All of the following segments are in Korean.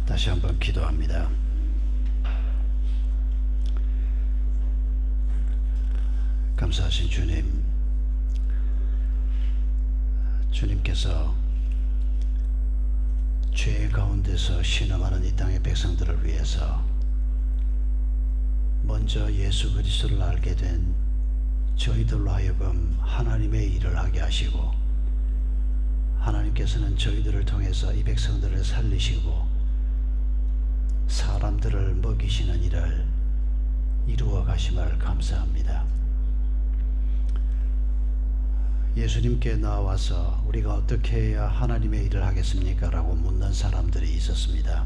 다시 한번 기도합니다. 감사하신 주님, 주님께서 죄 가운데서 신음하는 이 땅의 백성들을 위해서 먼저 예수 그리스도를 알게 된 저희들로 하여금 하나님의 일을 하게 하시고, 하나님께서는 저희들을 통해서 이 백성들을 살리시고 사람들을 먹이시는 일을 이루어 가심을 감사합니다. 예수님께 나와서 우리가 어떻게 해야 하나님의 일을 하겠습니까? 라고 묻는 사람들이 있었습니다.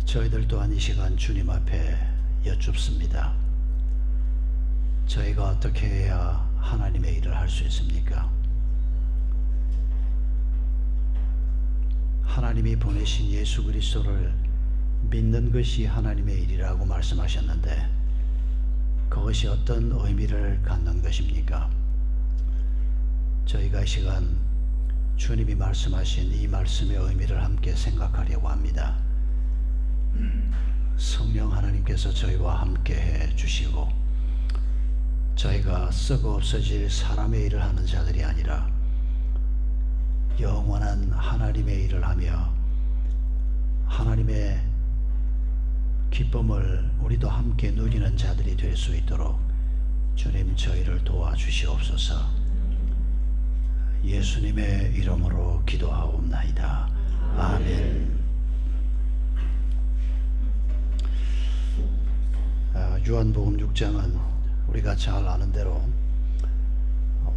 저희들 또한 이 시간 주님 앞에 여쭙습니다. 저희가 어떻게 해야 하나님의 일을 할 수 있습니까? 하나님이 보내신 예수 그리스도를 믿는 것이 하나님의 일이라고 말씀하셨는데, 그것이 어떤 의미를 갖는 것입니까? 저희가 이 시간 주님이 말씀하신 이 말씀의 의미를 함께 생각하려고 합니다. 성령 하나님께서 저희와 함께 해 주시고, 저희가 썩어 없어질 사람의 일을 하는 자들이 아니라 영원한 하나님의 일을 하며 하나님의 기쁨을 우리도 함께 누리는 자들이 될 수 있도록 주님 저희를 도와주시옵소서. 예수님의 이름으로 기도하옵나이다. 아멘. 요한복음 6장은 우리가 잘 아는 대로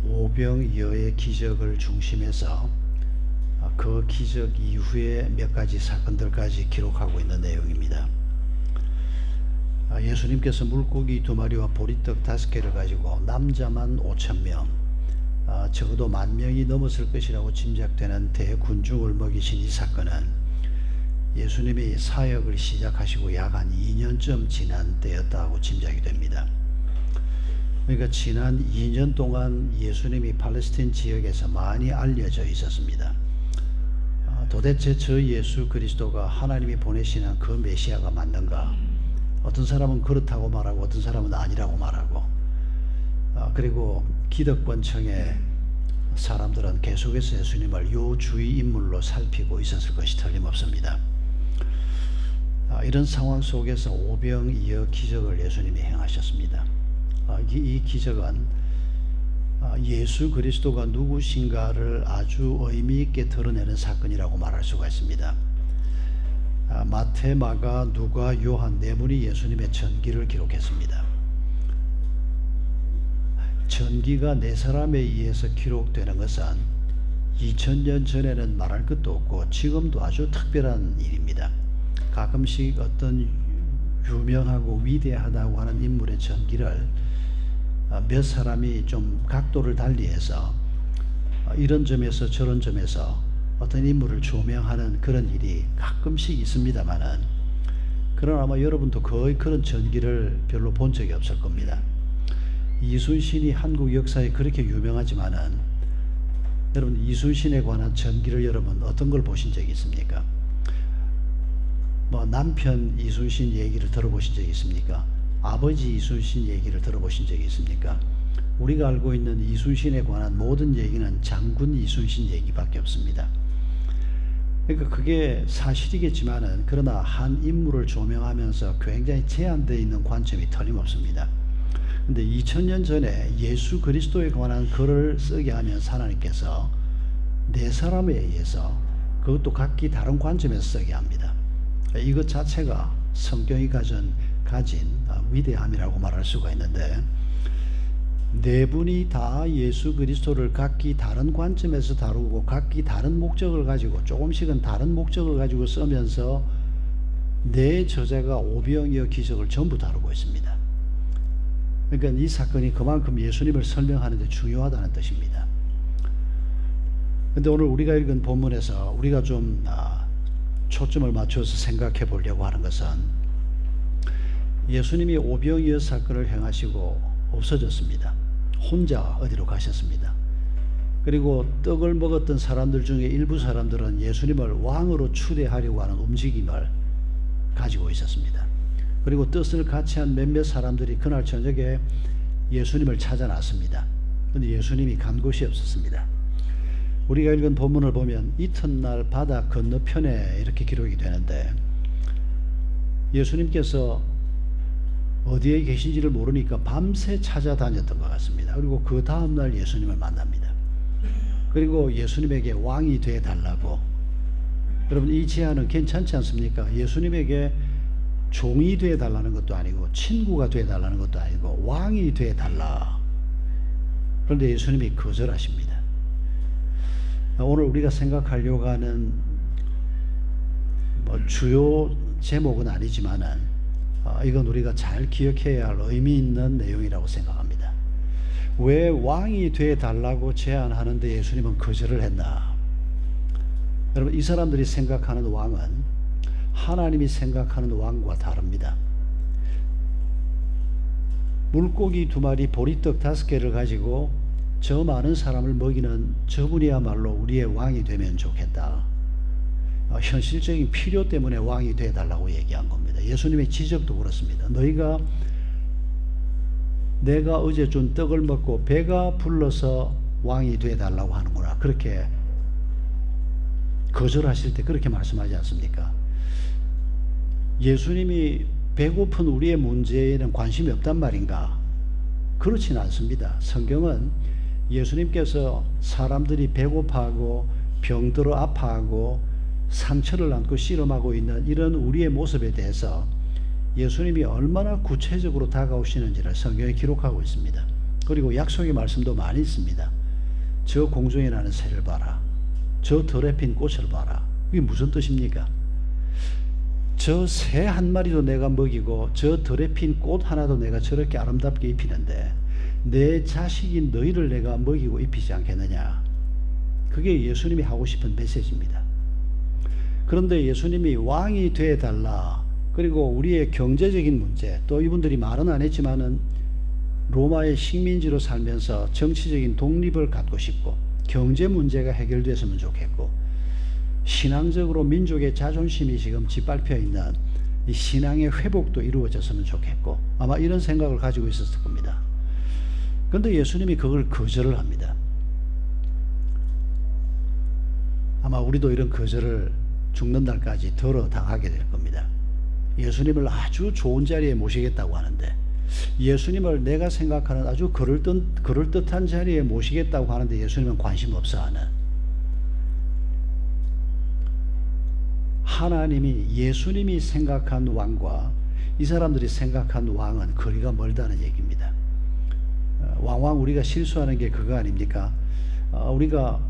오병이어의 기적을 중심해서 그 기적 이후에 몇 가지 사건들까지 기록하고 있는 내용입니다. 예수님께서 물고기 2마리와 보리떡 5개를 가지고 남자만 5,000명, 적어도 10,000명이 넘었을 것이라고 짐작되는 대군중을 먹이신 이 사건은 예수님이 사역을 시작하시고 약 한 2년쯤 지난 때였다고 짐작이 됩니다. 그러니까 지난 2년 동안 예수님이 팔레스타인 지역에서 많이 알려져 있었습니다. 도대체 저 예수 그리스도가 하나님이 보내시는 그 메시아가 맞는가? 어떤 사람은 그렇다고 말하고 어떤 사람은 아니라고 말하고, 그리고 기득권층의 사람들은 계속해서 예수님을 요주의 인물로 살피고 있었을 것이 틀림없습니다. 이런 상황 속에서 오병이어 기적을 예수님이 행하셨습니다. 이 기적은 예수 그리스도가 누구신가를 아주 의미 있게 드러내는 사건이라고 말할 수가 있습니다. 마태, 마가, 누가, 요한 네 분이 예수님의 전기를 기록했습니다. 전기가 네 사람에 의해서 기록되는 것은 2000년 전에는 말할 것도 없고 지금도 아주 특별한 일입니다. 가끔씩 어떤 유명하고 위대하다고 하는 인물의 전기를 몇 사람이 좀 각도를 달리해서 이런 점에서 저런 점에서 어떤 인물을 조명하는 그런 일이 가끔씩 있습니다만은, 그러나 아마 여러분도 거의 그런 전기를 별로 본 적이 없을 겁니다. 이순신이 한국 역사에 그렇게 유명하지만은, 여러분 이순신에 관한 전기를 여러분 어떤 걸 보신 적이 있습니까? 뭐 남편 이순신 얘기를 들어보신 적이 있습니까? 아버지 이순신 얘기를 들어보신 적이 있습니까? 우리가 알고 있는 이순신에 관한 모든 얘기는 장군 이순신 얘기밖에 없습니다. 그러니까 그게 사실이겠지만은, 그러나 한 인물을 조명하면서 굉장히 제한되어 있는 관점이 틀림없습니다. 근데 2000년 전에 예수 그리스도에 관한 글을 쓰게 하면서 하나님께서 네 사람에 의해서 그것도 각기 다른 관점에서 쓰게 합니다. 이것 자체가 성경이 가진 위대함이라고 말할 수가 있는데, 네 분이 다 예수 그리스도를 각기 다른 관점에서 다루고 각기 다른 목적을 가지고 조금씩은 다른 목적을 가지고 쓰면서 네 저자가 오병이어 기적을 전부 다루고 있습니다. 그러니까 이 사건이 그만큼 예수님을 설명하는 데 중요하다는 뜻입니다. 그런데 오늘 우리가 읽은 본문에서 우리가 좀 초점을 맞춰서 생각해 보려고 하는 것은, 예수님이 오병이어 사건을 행하시고 없어졌습니다. 혼자 어디로 가셨습니다. 그리고 떡을 먹었던 사람들 중에 일부 사람들은 예수님을 왕으로 추대하려고 하는 움직임을 가지고 있었습니다. 그리고 뜻을 같이 한 몇몇 사람들이 그날 저녁에 예수님을 찾아 나섰습니다. 그런데 예수님이 간 곳이 없었습니다. 우리가 읽은 본문을 보면 이튿날 바다 건너편에 이렇게 기록이 되는데, 예수님께서 어디에 계신지를 모르니까 밤새 찾아다녔던 것 같습니다. 그리고 그 다음날 예수님을 만납니다. 그리고 예수님에게 왕이 돼 달라고. 여러분, 이 제안은 괜찮지 않습니까? 예수님에게 종이 돼 달라는 것도 아니고 친구가 돼 달라는 것도 아니고 왕이 돼 달라. 그런데 예수님이 거절하십니다. 오늘 우리가 생각하려고 하는 주요 제목은 아니지만은 이건 우리가 잘 기억해야 할 의미 있는 내용이라고 생각합니다. 왜 왕이 돼 달라고 제안하는데 예수님은 거절을 했나? 여러분, 이 사람들이 생각하는 왕은 하나님이 생각하는 왕과 다릅니다. 물고기 2마리, 보리떡 5개를 가지고 저 많은 사람을 먹이는 저분이야말로 우리의 왕이 되면 좋겠다. 현실적인 필요 때문에 왕이 되어달라고 얘기한 겁니다. 예수님의 지적도 그렇습니다. 너희가 내가 어제 준 떡을 먹고 배가 불러서 왕이 되어달라고 하는구나. 그렇게 거절하실 때 그렇게 말씀하지 않습니까? 예수님이 배고픈 우리의 문제에는 관심이 없단 말인가? 그렇지는 않습니다. 성경은 예수님께서 사람들이 배고파하고 병들어 아파하고 상처를 안고 씨름하고 있는 이런 우리의 모습에 대해서 예수님이 얼마나 구체적으로 다가오시는지를 성경에 기록하고 있습니다. 그리고 약속의 말씀도 많이 있습니다. 저 공중에 나는 새를 봐라. 저 들에 핀 꽃을 봐라. 이게 무슨 뜻입니까? 저 새 한 마리도 내가 먹이고 저 들에 핀 꽃 하나도 내가 저렇게 아름답게 입히는데 내 자식인 너희를 내가 먹이고 입히지 않겠느냐. 그게 예수님이 하고 싶은 메시지입니다. 그런데 예수님이 왕이 되어달라. 그리고 우리의 경제적인 문제, 또 이분들이 말은 안 했지만은 로마의 식민지로 살면서 정치적인 독립을 갖고 싶고 경제 문제가 해결됐으면 좋겠고 신앙적으로 민족의 자존심이 지금 짓밟혀 있는 이 신앙의 회복도 이루어졌으면 좋겠고 아마 이런 생각을 가지고 있었을 겁니다. 그런데 예수님이 그걸 거절을 합니다. 아마 우리도 이런 거절을 죽는 날까지 덜어 당하게 될 겁니다. 예수님을 아주 좋은 자리에 모시겠다고 하는데 예수님을 내가 생각하는 아주 그럴듯한 자리에 모시겠다고 하는데 예수님은 관심 없어하는, 하나님이 예수님이 생각한 왕과 이 사람들이 생각한 왕은 거리가 멀다는 얘기입니다. 왕왕 우리가 실수하는 게 그거 아닙니까? 우리가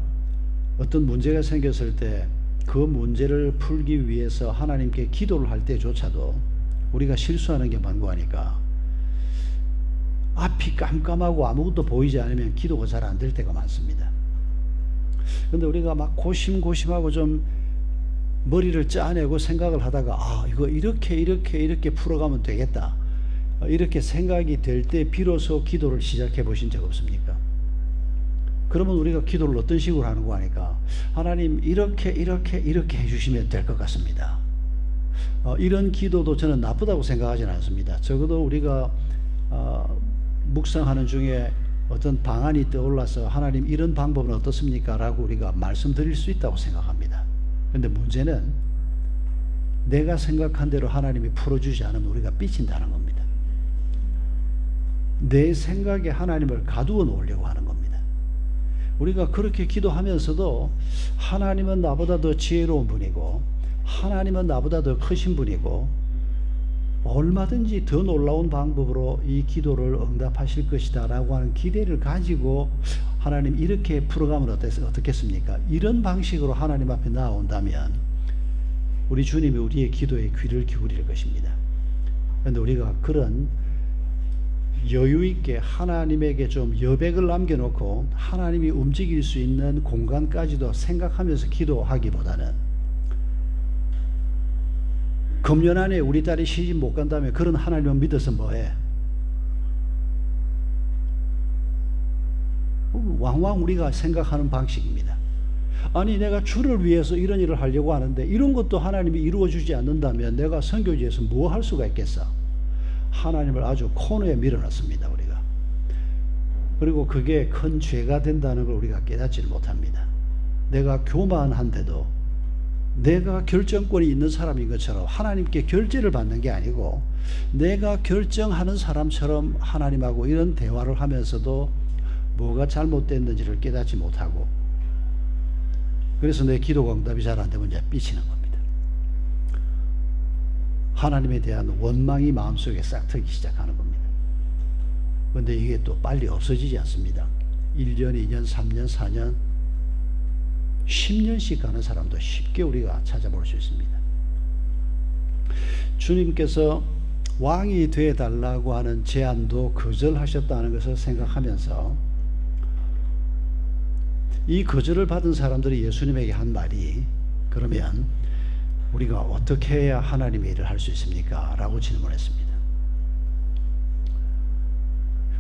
어떤 문제가 생겼을 때 그 문제를 풀기 위해서 하나님께 기도를 할 때조차도 우리가 실수하는 게 만고하니까 앞이 깜깜하고 아무것도 보이지 않으면 기도가 잘 안 될 때가 많습니다. 그런데 우리가 막 고심고심하고 좀 머리를 짜내고 생각을 하다가 이거 이렇게 풀어가면 되겠다, 이렇게 생각이 될 때 비로소 기도를 시작해 보신 적 없습니까? 그러면 우리가 기도를 어떤 식으로 하는 거 하니까 하나님 이렇게 해주시면 될 것 같습니다. 이런 기도도 저는 나쁘다고 생각하지는 않습니다. 적어도 우리가 묵상하는 중에 어떤 방안이 떠올라서 하나님 이런 방법은 어떻습니까? 라고 우리가 말씀드릴 수 있다고 생각합니다. 그런데 문제는 내가 생각한 대로 하나님이 풀어주지 않으면 우리가 삐친다는 겁니다. 내 생각에 하나님을 가두어 놓으려고 하는 겁니다. 우리가 그렇게 기도하면서도 하나님은 나보다 더 지혜로운 분이고 하나님은 나보다 더 크신 분이고 얼마든지 더 놀라운 방법으로 이 기도를 응답하실 것이다 라고 하는 기대를 가지고 하나님 이렇게 풀어가면 어떻겠습니까? 이런 방식으로 하나님 앞에 나아온다면 우리 주님이 우리의 기도에 귀를 기울일 것입니다. 그런데 우리가 그런 여유있게 하나님에게 좀 여백을 남겨놓고 하나님이 움직일 수 있는 공간까지도 생각하면서 기도하기보다는 금년 안에 우리 딸이 시집 못 간다면 그런 하나님을 믿어서 뭐해? 왕왕 우리가 생각하는 방식입니다. 아니 내가 주를 위해서 이런 일을 하려고 하는데 이런 것도 하나님이 이루어 주지 않는다면 내가 선교지에서 뭐 할 수가 있겠어? 하나님을 아주 코너에 밀어넣습니다 우리가. 그리고 그게 큰 죄가 된다는 걸 우리가 깨닫지 못합니다. 내가 교만한데도 내가 결정권이 있는 사람인 것처럼 하나님께 결제를 받는 게 아니고 내가 결정하는 사람처럼 하나님하고 이런 대화를 하면서도 뭐가 잘못됐는지를 깨닫지 못하고, 그래서 내 기도가 응답이 잘 안 되면 이제 삐치는 겁니다. 하나님에 대한 원망이 마음속에 싹트기 시작하는 겁니다. 그런데 이게 또 빨리 없어지지 않습니다. 1년, 2년, 3년, 4년, 10년씩 가는 사람도 쉽게 우리가 찾아볼 수 있습니다. 주님께서 왕이 되어달라고 하는 제안도 거절하셨다는 것을 생각하면서 이 거절을 받은 사람들이 예수님에게 한 말이, 그러면 우리가 어떻게 해야 하나님의 일을 할 수 있습니까? 라고 질문했습니다.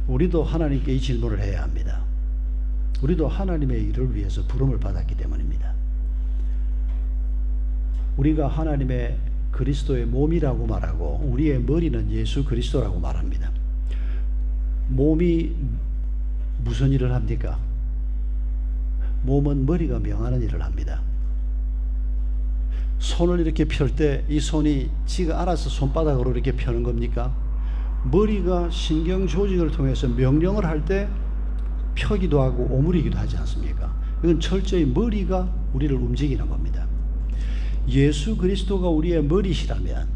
우리도 하나님께 이 질문을 해야 합니다. 우리도 하나님의 일을 위해서 부름을 받았기 때문입니다. 우리가 하나님의 그리스도의 몸이라고 말하고 우리의 머리는 예수 그리스도라고 말합니다. 몸이 무슨 일을 합니까? 몸은 머리가 명하는 일을 합니다. 손을 이렇게 펼 때 이 손이 지가 알아서 손바닥으로 이렇게 펴는 겁니까? 머리가 신경 조직을 통해서 명령을 할 때 펴기도 하고 오므리기도 하지 않습니까? 이건 철저히 머리가 우리를 움직이는 겁니다. 예수 그리스도가 우리의 머리시라면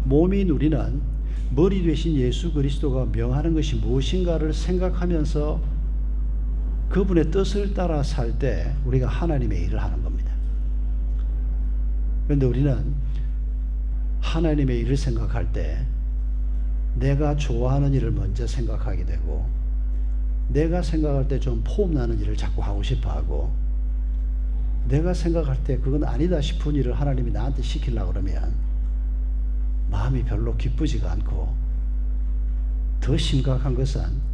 몸인 우리는 머리 되신 예수 그리스도가 명하는 것이 무엇인가를 생각하면서 그분의 뜻을 따라 살 때 우리가 하나님의 일을 하는 겁니다. 그런데 우리는 하나님의 일을 생각할 때 내가 좋아하는 일을 먼저 생각하게 되고, 내가 생각할 때 좀 폼나는 일을 자꾸 하고 싶어 하고, 내가 생각할 때 그건 아니다 싶은 일을 하나님이 나한테 시키려고 그러면 마음이 별로 기쁘지가 않고, 더 심각한 것은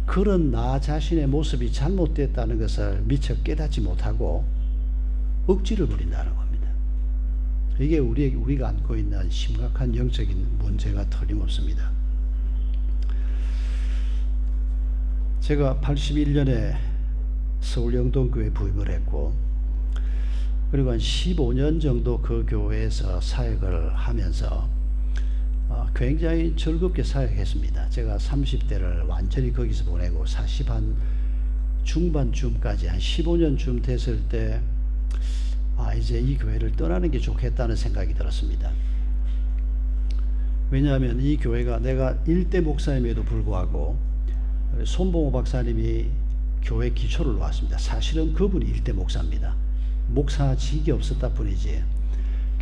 그런 나 자신의 모습이 잘못됐다는 것을 미처 깨닫지 못하고 억지를 부린다는 겁니다. 이게 우리가 안고 있는 심각한 영적인 문제가 틀림없습니다. 제가 81년에 서울 영동교회 부임을 했고, 그리고 한 15년 정도 그 교회에서 사역을 하면서 굉장히 즐겁게 사역했습니다. 제가 30대를 완전히 거기서 보내고 40 한 중반쯤까지 한 15년쯤 됐을 때 이제 이 교회를 떠나는 게 좋겠다는 생각이 들었습니다. 왜냐하면 이 교회가, 내가 일대 목사임에도 불구하고 손봉호 박사님이 교회 기초를 놓았습니다. 사실은 그분이 일대 목사입니다. 목사직이 없었다 뿐이지.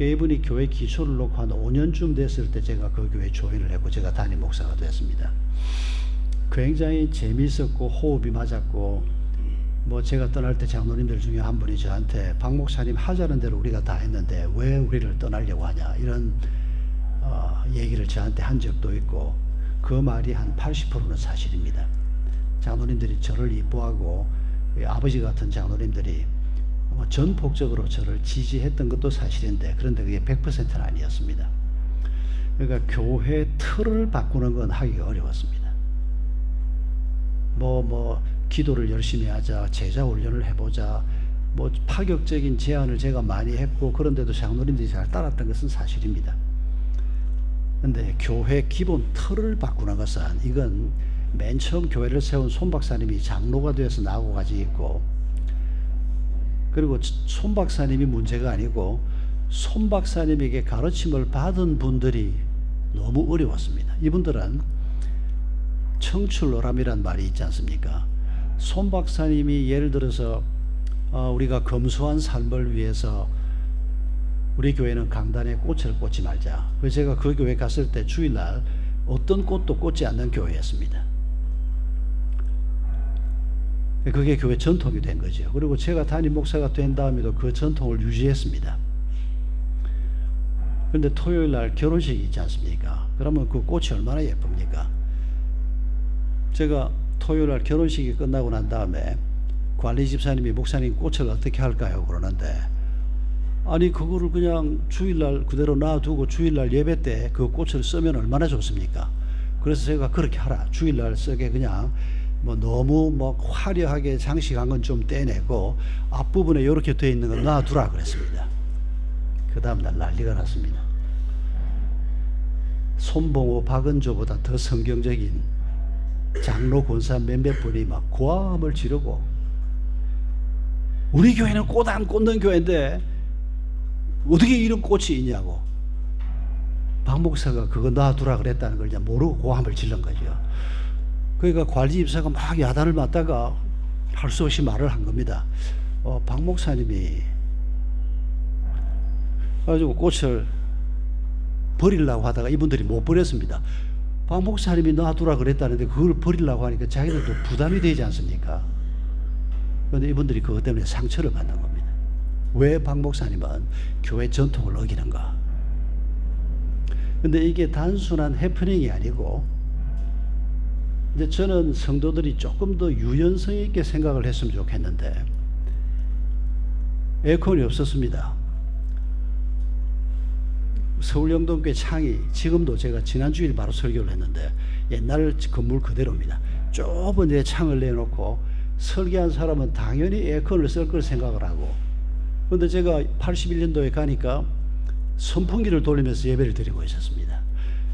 이분이 교회 기초를 놓고 한 5년쯤 됐을 때 제가 그 교회에 조인을 했고 제가 담임 목사가 됐습니다. 굉장히 재미있었고 호흡이 맞았고, 제가 떠날 때 장로님들 중에 한 분이 저한테 박 목사님 하자는 대로 우리가 다 했는데 왜 우리를 떠나려고 하냐, 이런 얘기를 저한테 한 적도 있고, 그 말이 한 80%는 사실입니다. 장로님들이 저를 이뻐하고 아버지 같은 장로님들이 전폭적으로 저를 지지했던 것도 사실인데, 그런데 그게 100%는 아니었습니다. 그러니까 교회 틀을 바꾸는 건 하기가 어려웠습니다. 기도를 열심히 하자, 제자 훈련을 해보자, 파격적인 제안을 제가 많이 했고, 그런데도 장로님들이 잘 따랐던 것은 사실입니다. 그런데 교회 기본 틀을 바꾸는 것은, 이건 맨 처음 교회를 세운 손 박사님이 장로가 되어서 나하고 같이 있고, 그리고 손 박사님이 문제가 아니고 손 박사님에게 가르침을 받은 분들이 너무 어려웠습니다. 이분들은 청출노람이란 말이 있지 않습니까? 손 박사님이 예를 들어서 우리가 검소한 삶을 위해서 우리 교회는 강단에 꽃을 꽂지 말자. 그래서 제가 그 교회 갔을 때 주일날 어떤 꽃도 꽂지 않는 교회였습니다. 그게 교회 전통이 된 거죠. 그리고 제가 담임 목사가 된 다음에도 그 전통을 유지했습니다. 그런데 토요일 날 결혼식이 있지 않습니까? 그러면 그 꽃이 얼마나 예쁩니까? 제가 토요일 날 결혼식이 끝나고 난 다음에 관리 집사님이 목사님 꽃을 어떻게 할까요? 그러는데 아니 그거를 그냥 주일날 그대로 놔두고 주일날 예배 때 그 꽃을 쓰면 얼마나 좋습니까? 그래서 제가 그렇게 하라. 주일날 쓰게 그냥 뭐 너무 뭐 화려하게 장식한 건 좀 떼내고 앞부분에 이렇게 돼 있는 건 놔두라 그랬습니다. 그 다음날 난리가 났습니다. 손봉호, 박은조보다 더 성경적인 장로 권사 몇몇 분이 막 고함을 지르고 우리 교회는 꽃 안 꽂는 교회인데 어떻게 이런 꽃이 있냐고. 박 목사가 그거 놔두라 그랬다는 걸 이제 모르고 고함을 질른 거죠. 그러니까 관리 집사가 막 야단을 맞다가 할 수 없이 말을 한 겁니다. 박 목사님이 가지고 꽃을 버리려고 하다가 이분들이 못 버렸습니다. 박 목사님이 놔두라 그랬다는데 그걸 버리려고 하니까 자기들도 부담이 되지 않습니까? 그런데 이분들이 그것 때문에 상처를 받는 겁니다. 왜 박 목사님은 교회 전통을 어기는가? 근데 이게 단순한 해프닝이 아니고 이제 저는 성도들이 조금 더 유연성 있게 생각을 했으면 좋겠는데 에어컨이 없었습니다. 서울 영동교회 창이 지금도 제가 지난 주일 바로 설교를 했는데 옛날 건물 그대로입니다. 좁은 데 창을 내놓고 설계한 사람은 당연히 에어컨을 쓸 걸 생각을 하고 그런데 제가 81년도에 가니까 선풍기를 돌리면서 예배를 드리고 있었습니다.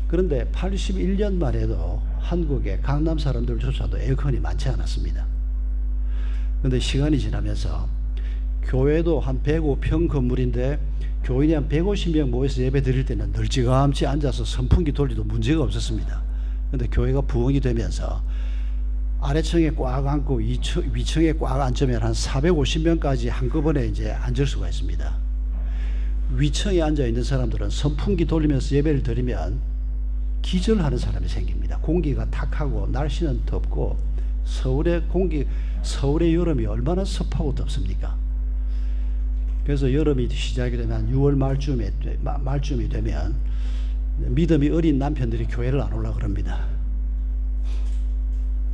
그런데 81년만 해도 한국의 강남 사람들조차도 에어컨이 많지 않았습니다. 그런데 시간이 지나면서 교회도 한 105평 건물인데 교인이 한 150명 모여서 예배 드릴 때는 널찍함치 앉아서 선풍기 돌리도 문제가 없었습니다. 그런데 교회가 부흥이 되면서 아래층에 꽉 앉고 위층에 꽉 앉으면 한 450명까지 한꺼번에 이제 앉을 수가 있습니다. 위층에 앉아 있는 사람들은 선풍기 돌리면서 예배를 드리면 기절하는 사람이 생깁니다. 공기가 탁하고 날씨는 덥고 서울의 여름이 얼마나 습하고 덥습니까? 그래서 여름이 시작이 되면 한 6월 말쯤이 되면 믿음이 어린 남편들이 교회를 안 오려고 그럽니다.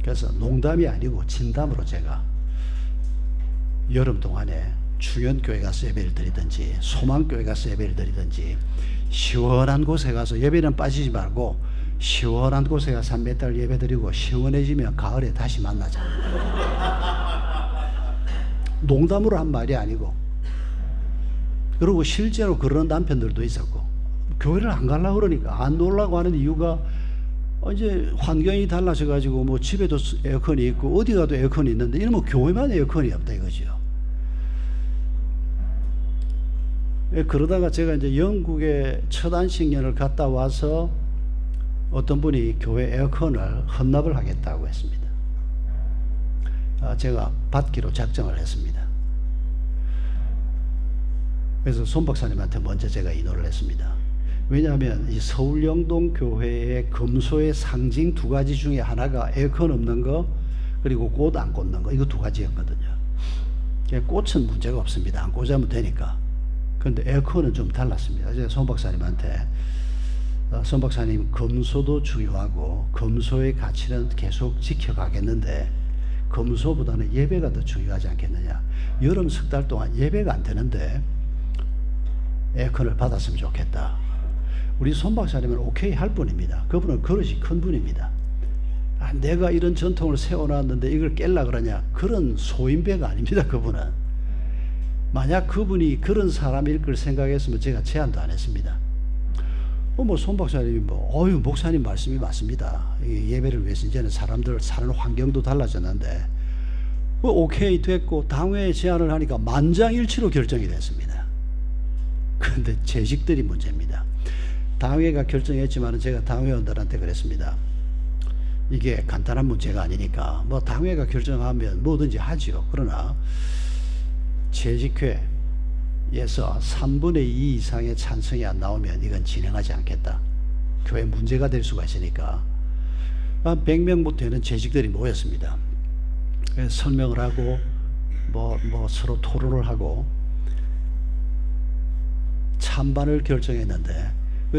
그래서 농담이 아니고 진담으로 제가 여름 동안에 충현교회 가서 예배를 드리든지 소망교회 가서 예배를 드리든지 시원한 곳에 가서 예배는 빠지지 말고 시원한 곳에 가서 한 몇 달 예배 드리고 시원해지면 가을에 다시 만나자. 농담으로 한 말이 아니고 그리고 실제로 그런 남편들도 있었고 교회를 안 가려고 그러니까 안 놀라고 하는 이유가 이제 환경이 달라져 가지고 뭐 집에도 에어컨이 있고 어디 가도 에어컨이 있는데 이러면 교회만 에어컨이 없다 이거죠. 그러다가 제가 이제 영국에 첫 안식년을 갔다 와서 어떤 분이 교회 에어컨을 헌납을 하겠다고 했습니다. 제가 받기로 작정을 했습니다. 그래서 손 박사님한테 먼저 제가 인원을 했습니다. 왜냐하면 이 서울 영동 교회의 금소의 상징 두 가지 중에 하나가 에어컨 없는 거 그리고 꽃 안 꽂는 거 이거 두 가지였거든요. 꽃은 문제가 없습니다. 안 꽂으면 되니까. 그런데 에어컨은 좀 달랐습니다. 제가 손 박사님한테 손 박사님 금소도 중요하고 금소의 가치는 계속 지켜가겠는데 금소보다는 예배가 더 중요하지 않겠느냐. 여름 석 달 동안 예배가 안 되는데 에어컨을 받았으면 좋겠다. 우리 손 박사님은 오케이 할 분입니다. 그분은 그릇이 큰 분입니다. 내가 이런 전통을 세워놨는데 이걸 깰라 그러냐. 그런 소인배가 아닙니다. 그분은. 만약 그분이 그런 사람일 걸 생각했으면 제가 제안도 안 했습니다. 뭐 손 박사님이 목사님 말씀이 맞습니다. 예배를 위해서 이제는 사람들 사는 환경도 달라졌는데 오케이 됐고 당회에 제안을 하니까 만장일치로 결정이 됐습니다. 그런데 재직들이 문제입니다. 당회가 결정했지만 제가 당회원들한테 그랬습니다. 이게 간단한 문제가 아니니까 뭐 당회가 결정하면 뭐든지 하지요. 그러나 재직회에서 3분의 2 이상의 찬성이 안 나오면 이건 진행하지 않겠다. 교회 문제가 될 수가 있으니까 한 100명 되는 재직들이 모였습니다. 설명을 하고 뭐 서로 토론을 하고 찬반을 결정했는데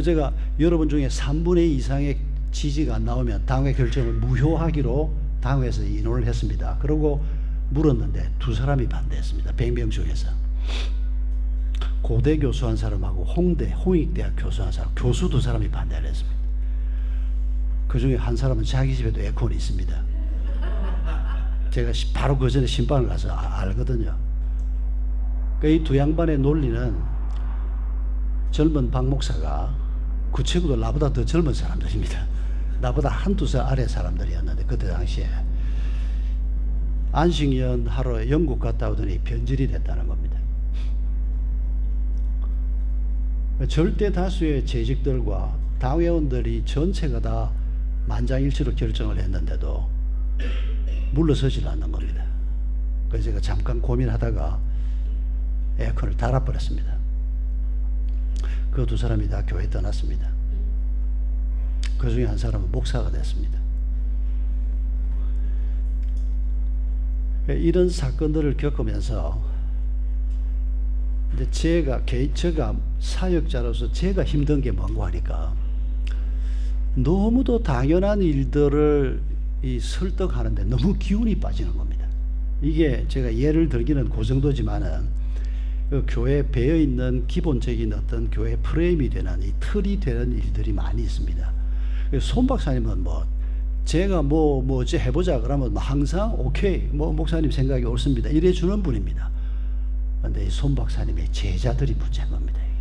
제가 여러분 중에 3분의 2 이상의 지지가 안 나오면 당회 결정을 무효하기로 당회에서 인원을 했습니다. 그리고 물었는데 두 사람이 반대했습니다. 100명 중에서. 고대 교수한 사람하고 홍익대학 교수한 사람, 교수 두 사람이 반대를 했습니다. 그 중에 한 사람은 자기 집에도 에어컨이 있습니다. 제가 바로 그 전에 신방을 가서 알거든요. 이 두 양반의 논리는 젊은 박 목사가 그 친구도 나보다 더 젊은 사람들입니다. 나보다 한두 살 아래 사람들이었는데 그때 당시에 안식년 하러 영국 갔다 오더니 변질이 됐다는 겁니다. 절대 다수의 재직들과 당회원들이 전체가 다 만장일치로 결정을 했는데도 물러서질 않는 겁니다. 그래서 제가 잠깐 고민하다가 에어컨을 달아버렸습니다. 그 두 사람이 다 교회 떠났습니다. 그 중에 한 사람은 목사가 됐습니다. 이런 사건들을 겪으면서 이제 제가 사역자로서 제가 힘든 게 뭔가 하니까 너무도 당연한 일들을 설득하는데 너무 기운이 빠지는 겁니다. 이게 제가 예를 들기는 그 정도지만은 그 교회에 배어 있는 기본적인 어떤 교회 프레임이 되는 이 틀이 되는 일들이 많이 있습니다. 손 박사님은 제가 어째 해보자 그러면 항상 오케이 목사님 생각이 옳습니다 이래 주는 분입니다. 그런데 이 손 박사님의 제자들이 문제인 겁니다. 이게.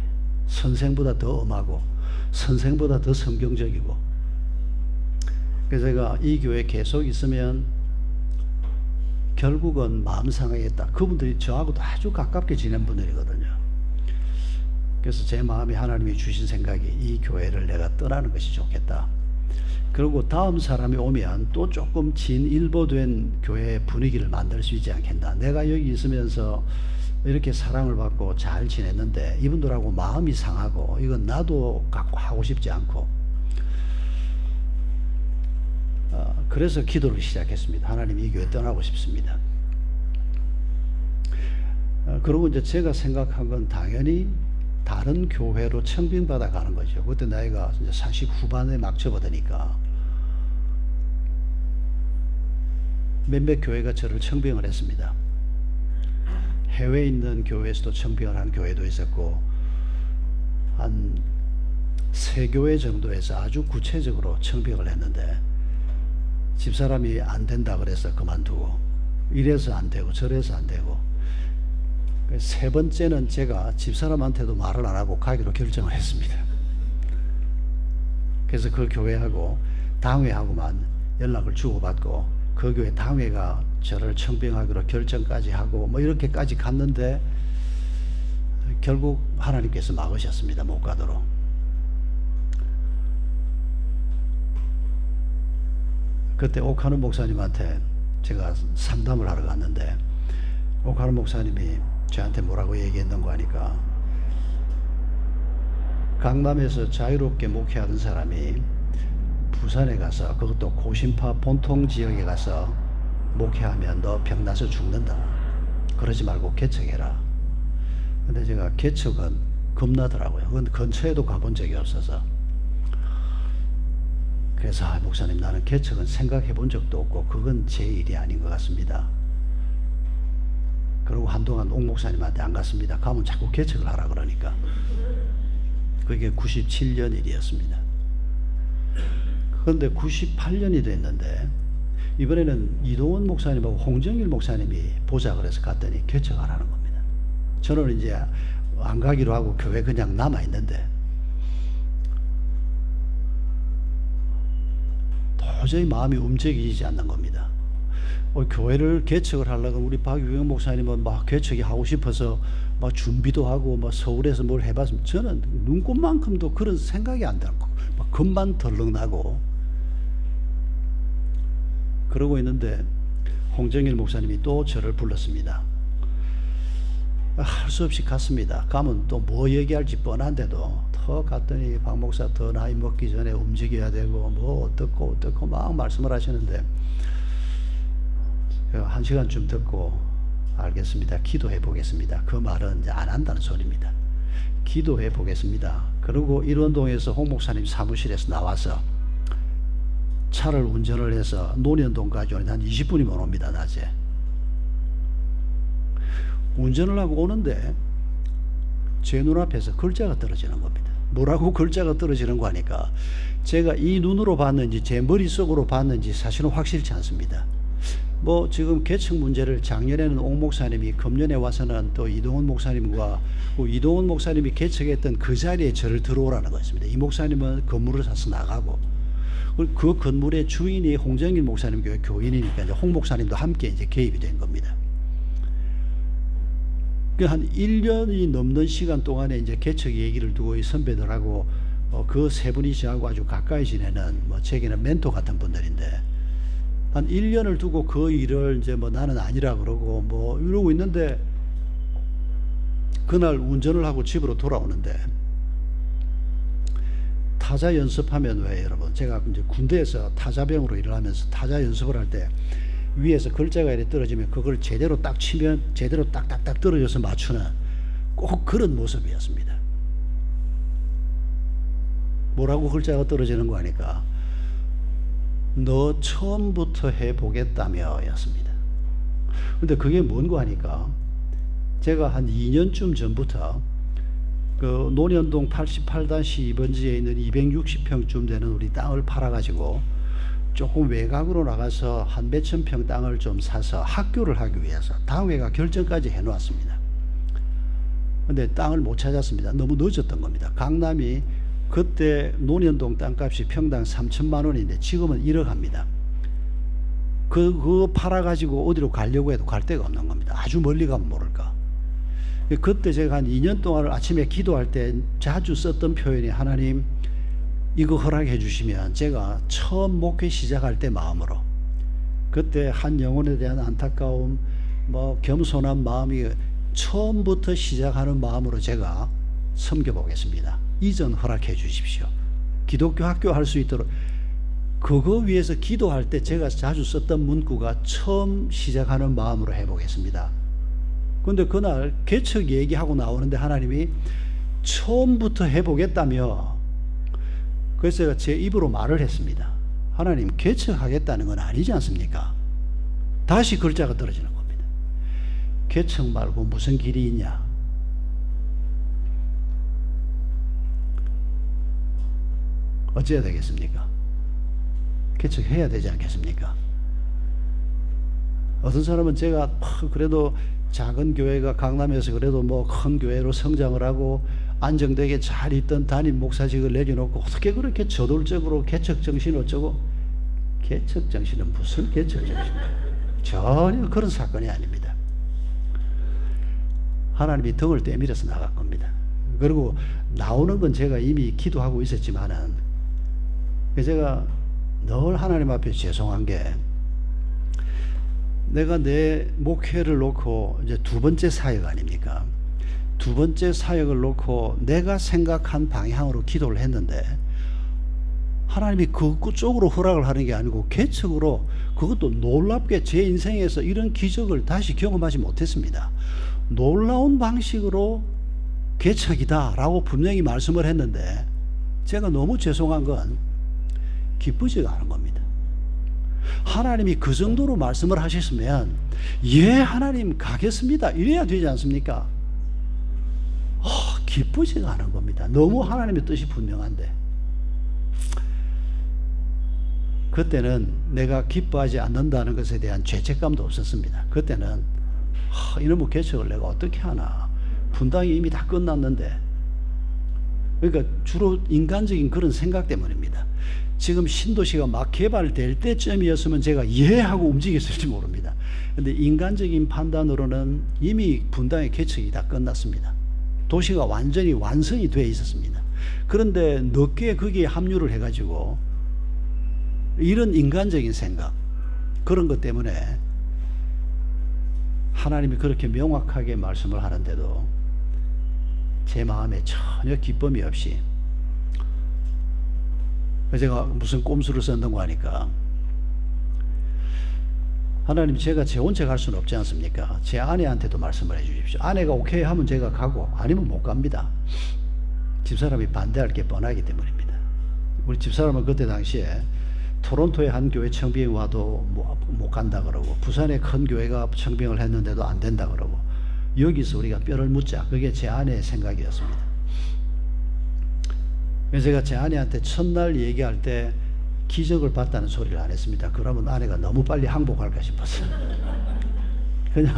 선생보다 더 엄하고 선생보다 더 성경적이고. 그래서 제가 이 교회에 계속 있으면 결국은 마음 상하겠다. 그분들이 저하고도 아주 가깝게 지낸 분들이거든요. 그래서 제 마음이 하나님이 주신 생각이 이 교회를 내가 떠나는 것이 좋겠다. 그리고 다음 사람이 오면 또 조금 진일보된 교회 분위기를 만들 수 있지 않겠나. 내가 여기 있으면서 이렇게 사랑을 받고 잘 지냈는데 이분들하고 마음이 상하고 이건 나도 갖고 하고 싶지 않고 그래서 기도를 시작했습니다. 하나님 이 교회 떠나고 싶습니다. 그리고 이제 제가 생각한 건 당연히 다른 교회로 청빙받아 가는 거죠. 그때 나이가 이제 40 후반에 막 접어드니까 몇몇 교회가 저를 청빙을 했습니다. 해외에 있는 교회에서도 청빙을 한 교회도 있었고 한 3교회 정도에서 아주 구체적으로 청빙을 했는데 집사람이 안 된다 그래서 그만두고 이래서 안 되고 저래서 안 되고 세 번째는 제가 집사람한테도 말을 안 하고 가기로 결정을 했습니다. 그래서 그 교회하고 당회하고만 연락을 주고받고 그 교회 당회가 저를 청빙하기로 결정까지 하고 이렇게까지 갔는데 결국 하나님께서 막으셨습니다. 못 가도록. 그때 옥하는 목사님한테 제가 상담을 하러 갔는데 옥하는 목사님이 저한테 뭐라고 얘기했는고 하니까 강남에서 자유롭게 목회하던 사람이 부산에 가서 그것도 고심파 본통 지역에 가서 목회하면 너 병나서 죽는다. 그러지 말고 개척해라. 근데 제가 개척은 겁나더라고요. 그건 근처에도 가본 적이 없어서. 그래서 목사님 나는 개척은 생각해 본 적도 없고 그건 제 일이 아닌 것 같습니다. 그리고 한동안 옥 목사님한테 안 갔습니다. 가면 자꾸 개척을 하라 그러니까. 그게 97년 일이었습니다. 그런데 98년이 됐는데 이번에는 이동원 목사님하고 홍정일 목사님이 보자 그래서 갔더니 개척하라는 겁니다. 저는 이제 안 가기로 하고 교회 그냥 남아 있는데 도저히 마음이 움직이지 않는 겁니다. 교회를 개척을 하려고 우리 박유경 목사님은 막 개척이 하고 싶어서 막 준비도 하고 막 서울에서 뭘 해봤습니다. 저는 눈꽃만큼도 그런 생각이 안 들고 막 겁만 덜렁나고 그러고 있는데 홍정일 목사님이 또 저를 불렀습니다. 할 수 없이 갔습니다. 가면 또 뭐 얘기할지 뻔한데도 더 갔더니 박 목사 더 나이 먹기 전에 움직여야 되고 뭐 어떻고 막 말씀을 하시는데 제가 1시간쯤 듣고 알겠습니다. 기도해 보겠습니다. 그 말은 이제 안 한다는 소리입니다. 기도해 보겠습니다. 그리고 일원동에서 홍 목사님 사무실에서 나와서 차를 운전을 해서 논현동까지 오는데 한 20분이면 옵니다. 낮에. 운전을 하고 오는데 제 눈앞에서 글자가 떨어지는 겁니다. 뭐라고 글자가 떨어지는 거 하니까 제가 이 눈으로 봤는지 제 머릿속으로 봤는지 사실은 확실치 않습니다. 뭐 지금 계층 문제를 작년에는 옥 목사님이, 금년에 와서는 또 이동훈 목사님과 이동훈 목사님이 개척했던 그 자리에 저를 들어오라는 것입니다. 이 목사님은 건물을 사서 나가고 그 건물의 주인이 홍정일 목사님 교회 교인이니까 이제 홍 목사님도 함께 이제 개입이 된 겁니다. 한 1년이 넘는 시간 동안에 이제 개척 얘기를 두고 이 선배들하고 그 세 분이 저하고 아주 가까이 지내는 뭐 제게는 멘토 같은 분들인데 한 1년을 두고 그 일을 이제 뭐 나는 아니라 그러고 뭐 이러고 있는데 그날 운전을 하고 집으로 돌아오는데 타자 연습하면 왜 여러분 제가 이제 군대에서 타자병으로 일을 하면서 타자 연습을 할 때 위에서 글자가 이렇게 떨어지면 그걸 제대로 딱 치면 제대로 딱딱딱 떨어져서 맞추는 꼭 그런 모습이었습니다. 뭐라고 글자가 떨어지는 거 하니까 너 처음부터 해보겠다며 였습니다. 근데 그게 뭔고 하니까 제가 한 2년쯤 전부터 그 논현동 88-2번지에 있는 260평쯤 되는 우리 땅을 팔아가지고 조금 외곽으로 나가서 한 몇천 평 땅을 좀 사서 학교를 하기 위해서 당회가 결정까지 해놓았습니다. 근데 땅을 못 찾았습니다. 너무 늦었던 겁니다. 강남이 그때 논현동 땅값이 평당 3천만 원인데 지금은 1억 합니다. 그거 팔아가지고 어디로 가려고 해도 갈 데가 없는 겁니다. 아주 멀리 가면 모를까. 그때 제가 한 2년 동안 아침에 기도할 때 자주 썼던 표현이 하나님 이거 허락해 주시면 제가 처음 목회 시작할 때 마음으로 그때 한 영혼에 대한 안타까움 뭐 겸손한 마음이 처음부터 시작하는 마음으로 제가 섬겨보겠습니다. 이전 허락해 주십시오. 기독교 학교 할 수 있도록 그거 위해서 기도할 때 제가 자주 썼던 문구가 처음 시작하는 마음으로 해보겠습니다. 그런데 그날 개척 얘기하고 나오는데 하나님이 처음부터 해보겠다며 그래서 제가 제 입으로 말을 했습니다. 하나님 개척하겠다는 건 아니지 않습니까? 다시 글자가 떨어지는 겁니다. 개척 말고 무슨 길이 있냐? 어찌해야 되겠습니까? 개척해야 되지 않겠습니까? 어떤 사람은 제가 그래도 작은 교회가 강남에서 그래도 뭐 큰 교회로 성장을 하고 안정되게 잘 있던 담임 목사직을 내려놓고 어떻게 그렇게 저돌적으로 개척 정신 어쩌고 개척 정신은 무슨 개척 정신이에요? 전혀 그런 사건이 아닙니다. 하나님이 등을 떼밀어서 나갈 겁니다. 그리고 나오는 건 제가 이미 기도하고 있었지만은 제가 늘 하나님 앞에 죄송한 게 내가 내 목회를 놓고 이제 두 번째 사역 아닙니까? 두 번째 사역을 놓고 내가 생각한 방향으로 기도를 했는데 하나님이 그쪽으로 허락을 하는 게 아니고 개척으로 그것도 놀랍게 제 인생에서 이런 기적을 다시 경험하지 못했습니다. 놀라운 방식으로 개척이다 라고 분명히 말씀을 했는데 제가 너무 죄송한 건 기쁘지가 않은 겁니다. 하나님이 그 정도로 말씀을 하셨으면 예 하나님 가겠습니다 이래야 되지 않습니까? 기쁘지가 않은 겁니다. 너무 하나님의 뜻이 분명한데 그때는 내가 기뻐하지 않는다는 것에 대한 죄책감도 없었습니다. 그때는 이놈의 개척을 내가 어떻게 하나 분당이 이미 다 끝났는데 그러니까 주로 인간적인 그런 생각 때문입니다. 지금 신도시가 막 개발될 때쯤이었으면 제가 예 하고 움직였을지 모릅니다. 그런데 인간적인 판단으로는 이미 분당의 개척이 다 끝났습니다. 도시가 완전히 완성이 되어 있었습니다. 그런데 늦게 거기에 합류를 해가지고 이런 인간적인 생각 그런 것 때문에 하나님이 그렇게 명확하게 말씀을 하는데도 제 마음에 전혀 기쁨이 없이 제가 무슨 꼼수를 썼던 거 하니까 하나님 제가 제 혼자 갈 수는 없지 않습니까? 제 아내한테도 말씀을 해 주십시오. 아내가 오케이 하면 제가 가고 아니면 못 갑니다. 집사람이 반대할 게 뻔하기 때문입니다. 우리 집사람은 그때 당시에 토론토의 한 교회 청빙이 와도 못 간다 그러고, 부산의 큰 교회가 청빙을 했는데도 안 된다 그러고, 여기서 우리가 뼈를 묻자. 그게 제 아내의 생각이었습니다. 그래서 제가 제 아내한테 첫날 얘기할 때 기적을 봤다는 소리를 안 했습니다. 그러면 아내가 너무 빨리 항복할까 싶었어요. 그냥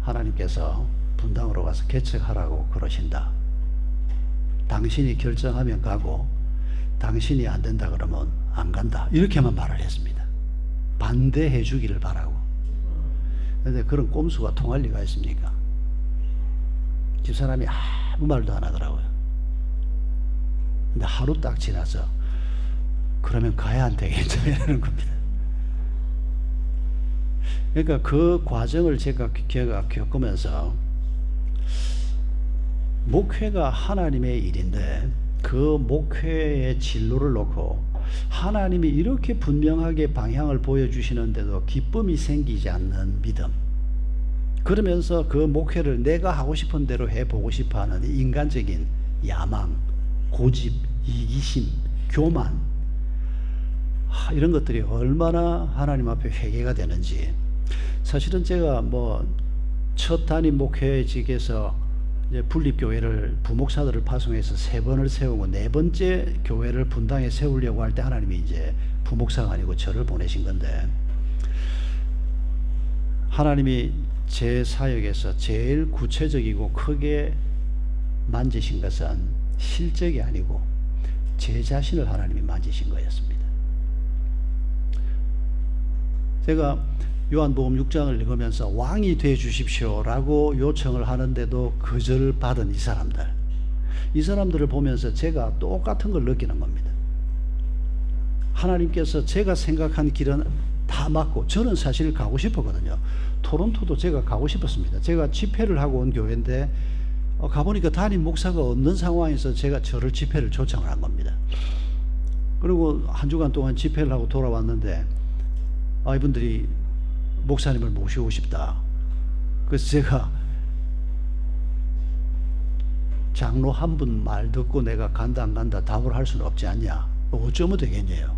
하나님께서 분당으로 가서 개척하라고 그러신다. 당신이 결정하면 가고 당신이 안 된다 그러면 안 간다. 이렇게만 말을 했습니다. 반대해 주기를 바라고. 그런데 그런 꼼수가 통할 리가 있습니까? 집사람이 아무 말도 안 하더라고요. 근데 하루 딱 지나서 그러면 가야 안 되겠죠? 이러는 겁니다. 그러니까 그 과정을 제가 겪으면서 목회가 하나님의 일인데 그 목회의 진로를 놓고 하나님이 이렇게 분명하게 방향을 보여주시는데도 기쁨이 생기지 않는 믿음, 그러면서 그 목회를 내가 하고 싶은 대로 해보고 싶어하는 인간적인 야망, 고집, 이기심, 교만, 이런 것들이 얼마나 하나님 앞에 회개가 되는지. 사실은 제가 첫 담임 목회직에서 이제 분립교회를 부목사들을 파송해서 3번을 세우고 4번째 교회를 분당에 세우려고 할 때 하나님이 이제 부목사가 아니고 저를 보내신 건데, 하나님이 제 사역에서 제일 구체적이고 크게 만지신 것은 실적이 아니고 제 자신을 하나님이 만지신 거였습니다. 제가 요한복음 6장을 읽으면서 왕이 돼 주십시오라고 요청을 하는데도 거절을 받은 이 사람들을 보면서 제가 똑같은 걸 느끼는 겁니다. 하나님께서 제가 생각한 길은 다 맞고, 저는 사실 가고 싶었거든요. 토론토도 제가 가고 싶었습니다. 제가 집회를 하고 온 교회인데 가보니까 담임 목사가 없는 상황에서 제가 저를 집회를 초청을 한 겁니다. 그리고 한 주간 동안 집회를 하고 돌아왔는데 이분들이 목사님을 모시고 싶다. 그래서 제가 장로 한 분 말 듣고 내가 간다 안 간다 답을 할 수는 없지 않냐. 어쩌면 되겠냐요.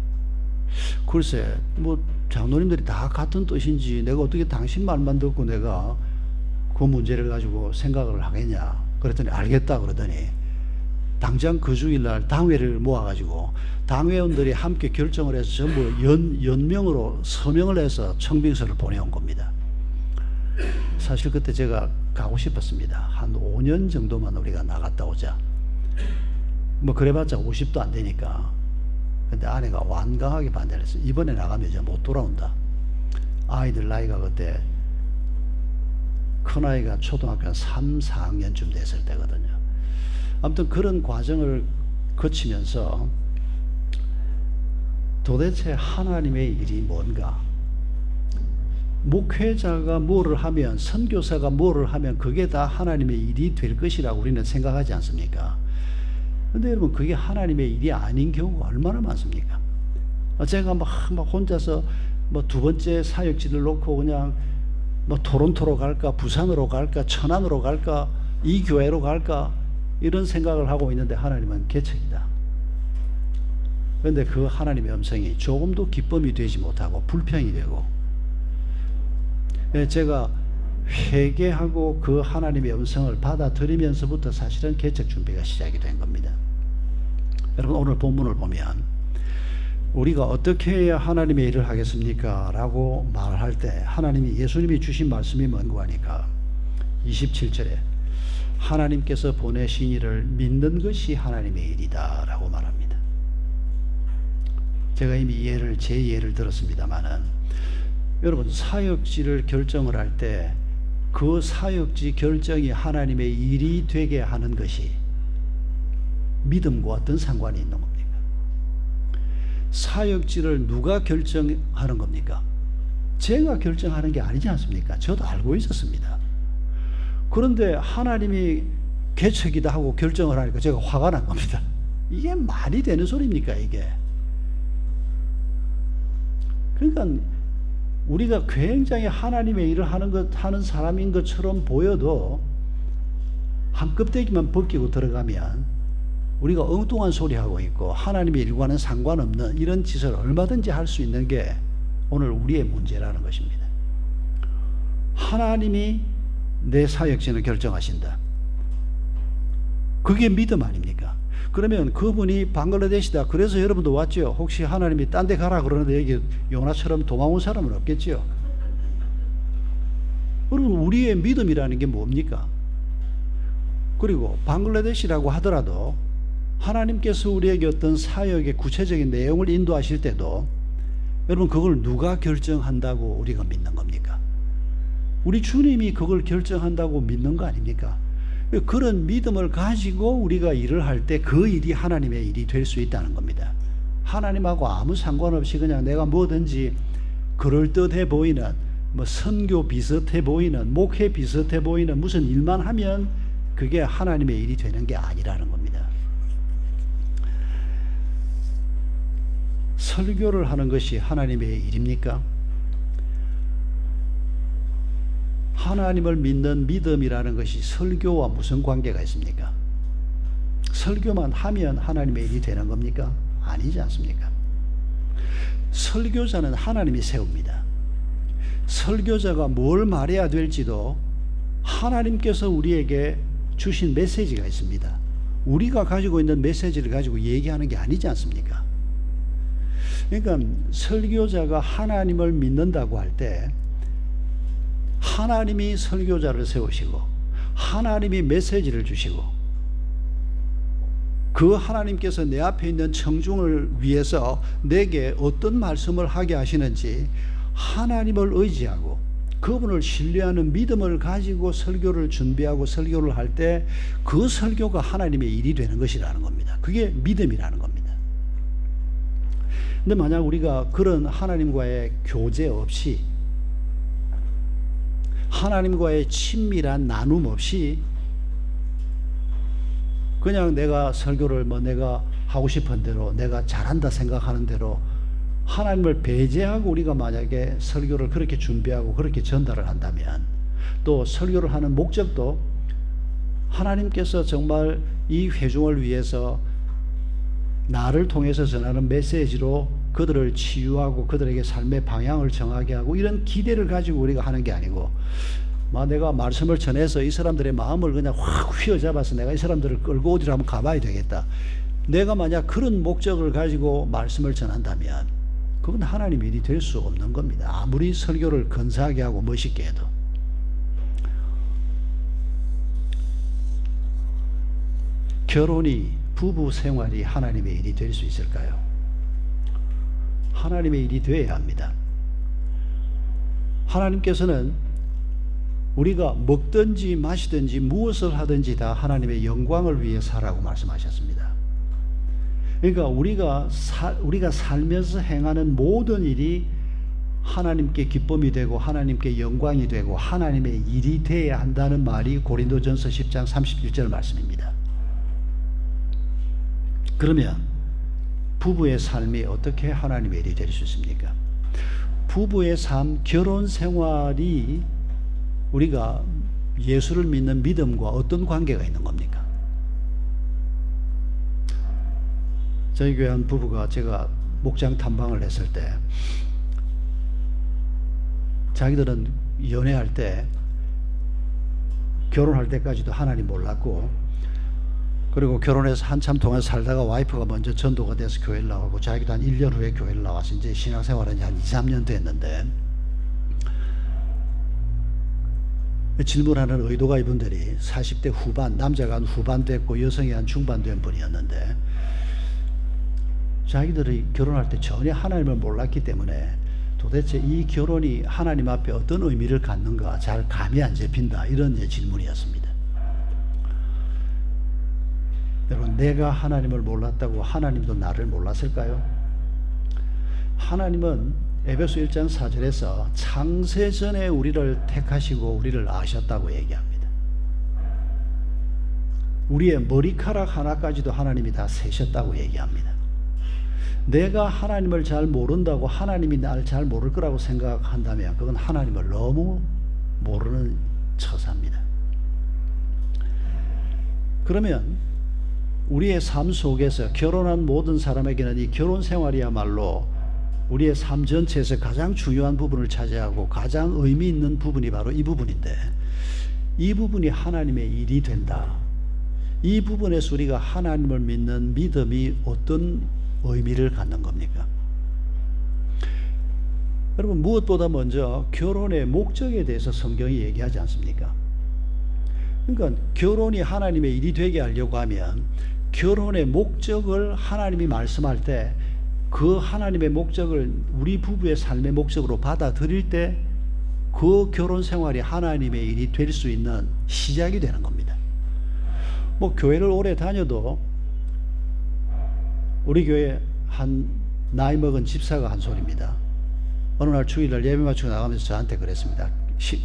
글쎄 장로님들이 다 같은 뜻인지 내가 어떻게 당신 말만 듣고 내가 그 문제를 가지고 생각을 하겠냐. 그랬더니 알겠다 그러더니 당장 그 주일날 당회를 모아가지고 당회원들이 함께 결정을 해서 전부 연명으로 서명을 해서 청빙서를 보내온 겁니다. 사실 그때 제가 가고 싶었습니다. 한 5년 정도만 우리가 나갔다 오자. 그래봤자 50도 안 되니까. 근데 아내가 완강하게 반대를 했어요. 이번에 나가면 이제 못 돌아온다. 아이들 나이가 그때 큰아이가 초등학교 한 3, 4학년쯤 됐을 때거든요. 아무튼 그런 과정을 거치면서 도대체 하나님의 일이 뭔가, 목회자가 뭐를 하면, 선교사가 뭐를 하면 그게 다 하나님의 일이 될 것이라고 우리는 생각하지 않습니까? 근데 여러분, 그게 하나님의 일이 아닌 경우가 얼마나 많습니까? 제가 막 혼자서 2번째 사역지를 놓고 그냥 토론토로 갈까, 부산으로 갈까, 천안으로 갈까, 이 교회로 갈까, 이런 생각을 하고 있는데 하나님은 개척이다. 그런데 그 하나님의 음성이 조금도 기쁨이 되지 못하고 불평이 되고, 제가 회개하고 그 하나님의 음성을 받아들이면서부터 사실은 개척 준비가 시작이 된 겁니다. 여러분, 오늘 본문을 보면 우리가 어떻게 해야 하나님의 일을 하겠습니까? 라고 말할 때 예수님이 주신 말씀이 뭔가 하니까 27절에 하나님께서 보내신 일을 믿는 것이 하나님의 일이다 라고 말합니다. 제가 이미 제 예를 들었습니다마는, 여러분, 사역지를 결정을 할 때 그 사역지 결정이 하나님의 일이 되게 하는 것이 믿음과 어떤 상관이 있는 겁니까? 사역지를 누가 결정하는 겁니까? 제가 결정하는 게 아니지 않습니까? 저도 알고 있었습니다. 그런데 하나님이 개척이다 하고 결정을 하니까 제가 화가 난 겁니다. 이게 말이 되는 소리입니까, 이게? 그러니까 우리가 굉장히 하나님의 일을 하는 사람인 것처럼 보여도 한 껍데기만 벗기고 들어가면 우리가 엉뚱한 소리 하고 있고 하나님의 일과는 상관없는 이런 짓을 얼마든지 할 수 있는 게 오늘 우리의 문제라는 것입니다. 하나님이 내 사역진을 결정하신다. 그게 믿음 아닙니까? 그러면 그분이 방글라데시다. 그래서 여러분도 왔죠. 혹시 하나님이 딴 데 가라 그러는데 여기 요나처럼 도망온 사람은 없겠죠. 여러분, 우리의 믿음이라는 게 뭡니까? 그리고 방글라데시라고 하더라도 하나님께서 우리에게 어떤 사역의 구체적인 내용을 인도하실 때도 여러분, 그걸 누가 결정한다고 우리가 믿는 겁니까? 우리 주님이 그걸 결정한다고 믿는 거 아닙니까? 그런 믿음을 가지고 우리가 일을 할 때 그 일이 하나님의 일이 될 수 있다는 겁니다. 하나님하고 아무 상관없이 그냥 내가 뭐든지 그럴듯해 보이는, 뭐 선교 비슷해 보이는, 목회 비슷해 보이는 무슨 일만 하면 그게 하나님의 일이 되는 게 아니라는 겁니다. 설교를 하는 것이 하나님의 일입니까? 하나님을 믿는 믿음이라는 것이 설교와 무슨 관계가 있습니까? 설교만 하면 하나님의 일이 되는 겁니까? 아니지 않습니까? 설교자는 하나님이 세웁니다. 설교자가 뭘 말해야 될지도 하나님께서 우리에게 주신 메시지가 있습니다. 우리가 가지고 있는 메시지를 가지고 얘기하는 게 아니지 않습니까? 그러니까 설교자가 하나님을 믿는다고 할 때 하나님이 설교자를 세우시고 하나님이 메시지를 주시고 그 하나님께서 내 앞에 있는 청중을 위해서 내게 어떤 말씀을 하게 하시는지 하나님을 의지하고 그분을 신뢰하는 믿음을 가지고 설교를 준비하고 설교를 할 때 그 설교가 하나님의 일이 되는 것이라는 겁니다. 그게 믿음이라는 겁니다. 근데 만약 우리가 그런 하나님과의 교제 없이 하나님과의 친밀한 나눔 없이 그냥 내가 설교를 내가 하고 싶은 대로 내가 잘한다 생각하는 대로 하나님을 배제하고 우리가 만약에 설교를 그렇게 준비하고 그렇게 전달을 한다면 또 설교를 하는 목적도 하나님께서 정말 이 회중을 위해서 나를 통해서 전하는 메시지로 그들을 치유하고 그들에게 삶의 방향을 정하게 하고 이런 기대를 가지고 우리가 하는 게 아니고 내가 말씀을 전해서 이 사람들의 마음을 그냥 확 휘어잡아서 내가 이 사람들을 끌고 어디로 한번 가봐야 되겠다. 내가 만약 그런 목적을 가지고 말씀을 전한다면 그건 하나님 일이 될 수 없는 겁니다. 아무리 설교를 근사하게 하고 멋있게 해도. 결혼이 부부 생활이 하나님의 일이 될 수 있을까요? 하나님의 일이 되어야 합니다. 하나님께서는 우리가 먹든지 마시든지 무엇을 하든지 다 하나님의 영광을 위해 살라고 말씀하셨습니다. 그러니까 우리가 살면서 행하는 모든 일이 하나님께 기쁨이 되고 하나님께 영광이 되고 하나님의 일이 되어야 한다는 말이 고린도전서 10장 37절 말씀입니다. 그러면 부부의 삶이 어떻게 하나님의 일이 될 수 있습니까? 부부의 삶, 결혼 생활이 우리가 예수를 믿는 믿음과 어떤 관계가 있는 겁니까? 저희 교회 한 부부가 제가 목장 탐방을 했을 때 자기들은 연애할 때 결혼할 때까지도 하나님 몰랐고 그리고 결혼해서 한참 동안 살다가 와이프가 먼저 전도가 돼서 교회를 나가고 자기도 한 1년 후에 교회를 나와서 이제 신앙생활은 한 2, 3년 됐는데 질문하는 의도가 이분들이 40대 후반, 남자가 한 후반 됐고 여성이 한 중반 된 분이었는데 자기들이 결혼할 때 전혀 하나님을 몰랐기 때문에 도대체 이 결혼이 하나님 앞에 어떤 의미를 갖는가 잘 감이 안 잡힌다 이런 질문이었습니다. 여러분, 내가 하나님을 몰랐다고 하나님도 나를 몰랐을까요? 하나님은 에베소 1장 4절에서 창세전에 우리를 택하시고 우리를 아셨다고 얘기합니다. 우리의 머리카락 하나까지도 하나님이 다 세셨다고 얘기합니다. 내가 하나님을 잘 모른다고 하나님이 나를 잘 모를 거라고 생각한다면 그건 하나님을 너무 모르는 처사입니다. 그러면 우리의 삶 속에서 결혼한 모든 사람에게는 이 결혼 생활이야말로 우리의 삶 전체에서 가장 중요한 부분을 차지하고 가장 의미 있는 부분이 바로 이 부분인데, 이 부분이 하나님의 일이 된다. 이 부분에서 우리가 하나님을 믿는 믿음이 어떤 의미를 갖는 겁니까? 여러분, 무엇보다 먼저 결혼의 목적에 대해서 성경이 얘기하지 않습니까? 그러니까 결혼이 하나님의 일이 되게 하려고 하면 결혼의 목적을 하나님이 말씀할 때 그 하나님의 목적을 우리 부부의 삶의 목적으로 받아들일 때 그 결혼 생활이 하나님의 일이 될 수 있는 시작이 되는 겁니다. 뭐 교회를 오래 다녀도 우리 교회 한 나이 먹은 집사가 한 소리입니다. 어느 날 주일날 예배 마치고 나가면서 저한테 그랬습니다.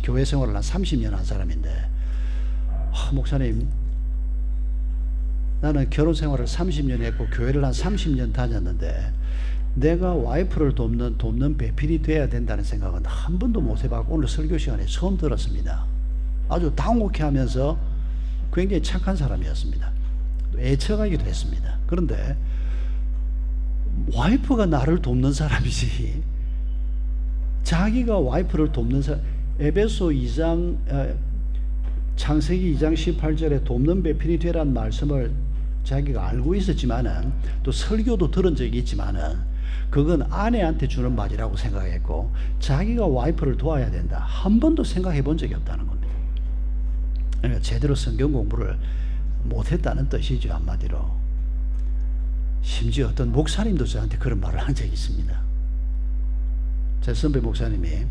교회 생활을 한 30년 한 사람인데, 목사님, 나는 결혼 생활을 30년 했고 교회를 한 30년 다녔는데 내가 와이프를 돕는 배필이 돼야 된다는 생각은 한 번도 못 해봤고 오늘 설교 시간에 처음 들었습니다. 아주 당혹해 하면서 굉장히 착한 사람이었습니다. 애처가기도 했습니다. 그런데 와이프가 나를 돕는 사람이지, 자기가 와이프를 돕는 사람, 에베소 2장 창세기 2장 18절에 돕는 배필이 되란 말씀을 자기가 알고 있었지만은, 또 설교도 들은 적이 있지만은 그건 아내한테 주는 말이라고 생각했고 자기가 와이프를 도와야 된다 한 번도 생각해 본 적이 없다는 겁니다. 그러니까 제대로 성경 공부를 못했다는 뜻이죠, 한마디로. 심지어 어떤 목사님도 저한테 그런 말을 한 적이 있습니다. 제 선배 목사님이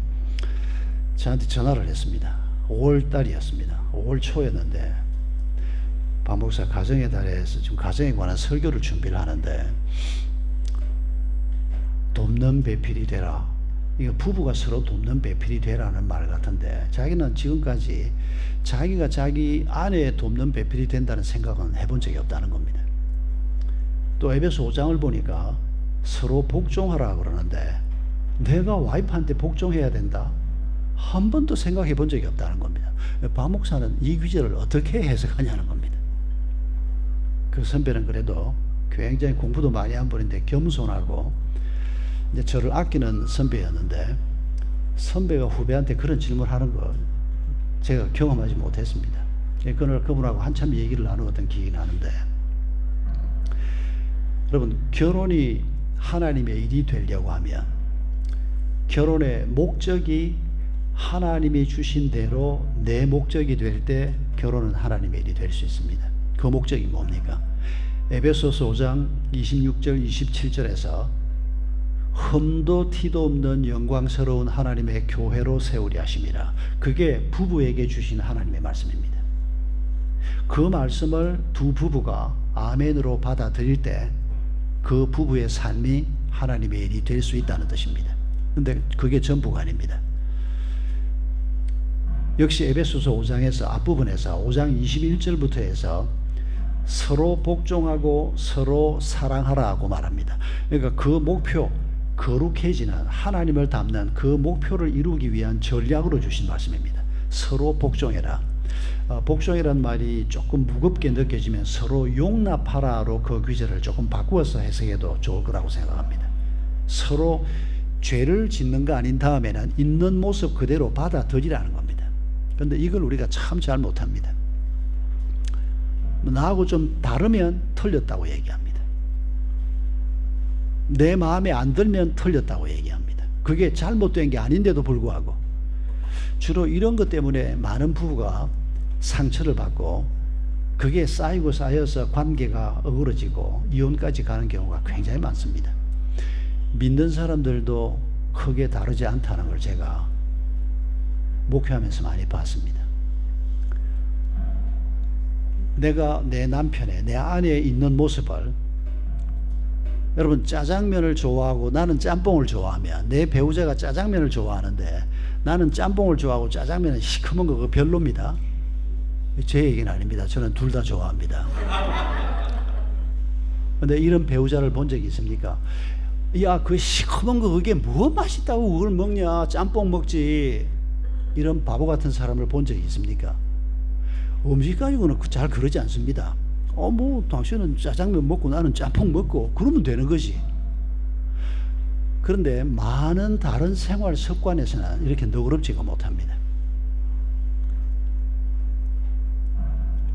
저한테 전화를 했습니다. 5월달이었습니다. 5월 초였는데 박 목사 가정의 달에서 지금 가정에 관한 설교를 준비를 하는데, 돕는 배필이 되라, 이거 부부가 서로 돕는 배필이 되라는 말 같은데, 자기는 지금까지 자기가 자기 아내의 돕는 배필이 된다는 생각은 해본 적이 없다는 겁니다. 또 에베소 5장을 보니까 서로 복종하라 그러는데 내가 와이프한테 복종해야 된다 한 번도 생각해 본 적이 없다는 겁니다. 박 목사는 이 귀절을 어떻게 해석하냐는 겁니다. 그 선배는 그래도 굉장히 공부도 많이 한 분인데 겸손하고 이제 저를 아끼는 선배였는데, 선배가 후배한테 그런 질문을 하는 거 제가 경험하지 못했습니다. 그분하고 한참 얘기를 나누었던 기억이 나는데, 여러분, 결혼이 하나님의 일이 되려고 하면 결혼의 목적이 하나님이 주신 대로 내 목적이 될 때 결혼은 하나님의 일이 될 수 있습니다. 그 목적이 뭡니까? 에베소서 5장 26절 27절에서 흠도 티도 없는 영광스러운 하나님의 교회로 세우려 하심이라. 그게 부부에게 주신 하나님의 말씀입니다. 그 말씀을 두 부부가 아멘으로 받아들일 때 그 부부의 삶이 하나님의 일이 될 수 있다는 뜻입니다. 근데 그게 전부가 아닙니다. 역시 에베소서 5장에서 앞부분에서 5장 21절부터 해서 서로 복종하고 서로 사랑하라고 말합니다. 그러니까 그 목표, 거룩해지는 하나님을 닮는 그 목표를 이루기 위한 전략으로 주신 말씀입니다. 서로 복종해라. 복종이란 말이 조금 무겁게 느껴지면 서로 용납하라로 그 귀절을 조금 바꾸어서 해석해도 좋을 거라고 생각합니다. 서로 죄를 짓는 거 아닌 다음에는 있는 모습 그대로 받아들이라는 겁니다. 그런데 이걸 우리가 참 잘 못합니다. 나하고 좀 다르면 틀렸다고 얘기합니다. 내 마음에 안 들면 틀렸다고 얘기합니다. 그게 잘못된 게 아닌데도 불구하고 주로 이런 것 때문에 많은 부부가 상처를 받고 그게 쌓이고 쌓여서 관계가 어그러지고 이혼까지 가는 경우가 굉장히 많습니다. 믿는 사람들도 크게 다르지 않다는 걸 제가 목회하면서 많이 봤습니다. 내가 내 남편의, 내 아내에 있는 모습을, 여러분, 짜장면을 좋아하고 나는 짬뽕을 좋아하면, 내 배우자가 짜장면을 좋아하는데 나는 짬뽕을 좋아하고 짜장면은 시커먼 거 그거 별로입니다. 제 얘기는 아닙니다. 저는 둘 다 좋아합니다. 근데 이런 배우자를 본 적이 있습니까? 야, 그 시커먼 거 그게 뭐 맛있다고 그걸 먹냐, 짬뽕 먹지. 이런 바보 같은 사람을 본 적이 있습니까? 음식 가지고는 잘 그러지 않습니다. 뭐 당신은 짜장면 먹고 나는 짬뽕 먹고 그러면 되는 거지. 그런데 많은 다른 생활 습관에서는 이렇게 너그럽지가 못합니다.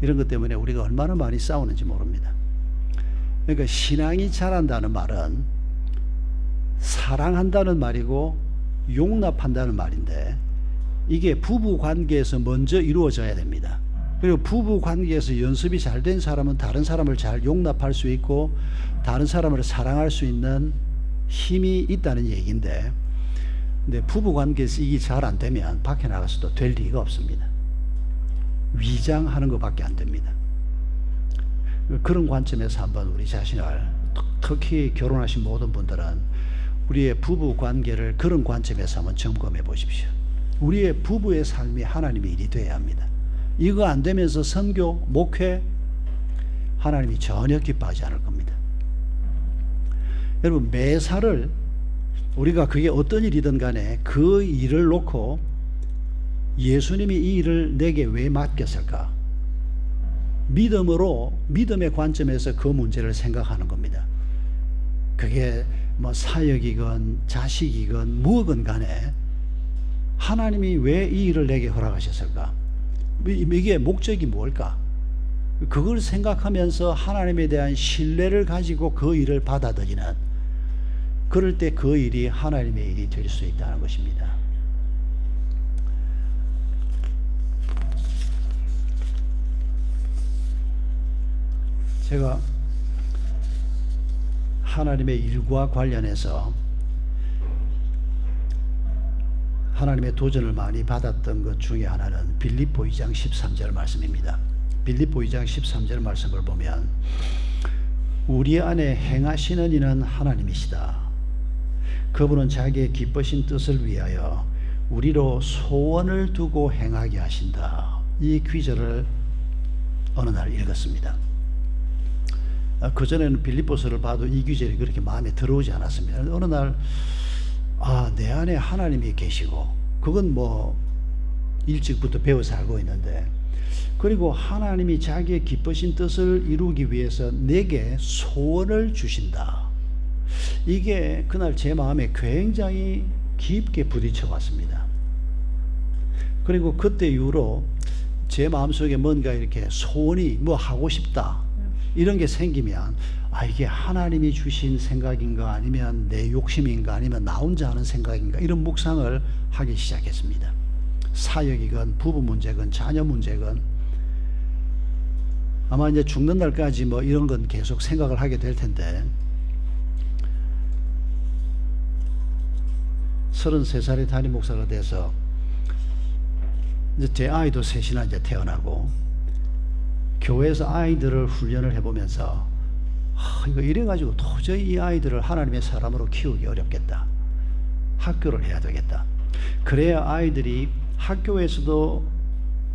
이런 것 때문에 우리가 얼마나 많이 싸우는지 모릅니다. 그러니까 신앙이 자란다는 말은 사랑한다는 말이고 용납한다는 말인데, 이게 부부 관계에서 먼저 이루어져야 됩니다. 그리고 부부 관계에서 연습이 잘 된 사람은 다른 사람을 잘 용납할 수 있고 다른 사람을 사랑할 수 있는 힘이 있다는 얘기인데, 근데 부부 관계에서 이게 잘 안 되면 밖에 나가서도 될 리가 없습니다. 위장하는 것밖에 안 됩니다. 그런 관점에서 한번 우리 자신을, 특히 결혼하신 모든 분들은 우리의 부부 관계를 그런 관점에서 한번 점검해 보십시오. 우리의 부부의 삶이 하나님의 일이 되어야 합니다. 이거 안 되면서 선교, 목회, 하나님이 전혀 기뻐하지 않을 겁니다. 여러분, 매사를 우리가 그게 어떤 일이든 간에 그 일을 놓고 예수님이 이 일을 내게 왜 맡겼을까? 믿음의 관점에서 그 문제를 생각하는 겁니다. 그게 뭐 사역이건 자식이건 무엇건 간에 하나님이 왜 이 일을 내게 허락하셨을까? 이게 목적이 뭘까? 그걸 생각하면서 하나님에 대한 신뢰를 가지고 그 일을 받아들이는, 그럴 때 그 일이 하나님의 일이 될 수 있다는 것입니다. 제가 하나님의 일과 관련해서 하나님의 도전을 많이 받았던 것 중에 하나는 빌립보 2장 13절 말씀입니다. 빌립보 2장 13절 말씀을 보면 우리 안에 행하시는 이는 하나님이시다. 그분은 자기의 기쁘신 뜻을 위하여 우리로 소원을 두고 행하게 하신다. 이 귀절을 어느 날 읽었습니다. 그전에는 빌립보서를 봐도 이 귀절이 그렇게 마음에 들어오지 않았습니다. 어느 날 내 안에 하나님이 계시고, 그건 뭐 일찍부터 배워서 알고 있는데, 그리고 하나님이 자기의 기쁘신 뜻을 이루기 위해서 내게 소원을 주신다. 이게 그날 제 마음에 굉장히 깊게 부딪혀 왔습니다. 그리고 그때 이후로 제 마음속에 뭔가 이렇게 소원이 뭐 하고 싶다 이런 게 생기면 이게 하나님이 주신 생각인가 아니면 내 욕심인가 아니면 나 혼자 하는 생각인가, 이런 묵상을 하기 시작했습니다. 사역이건 부부 문제건 자녀 문제건 아마 이제 죽는 날까지 뭐 이런 건 계속 생각을 하게 될 텐데, 33살에 담임 목사가 돼서 이제 제 아이도 셋이나 이제 태어나고, 교회에서 아이들을 훈련을 해보면서 이거 이래가지고 도저히 이 아이들을 하나님의 사람으로 키우기 어렵겠다. 학교를 해야 되겠다. 그래야 아이들이 학교에서도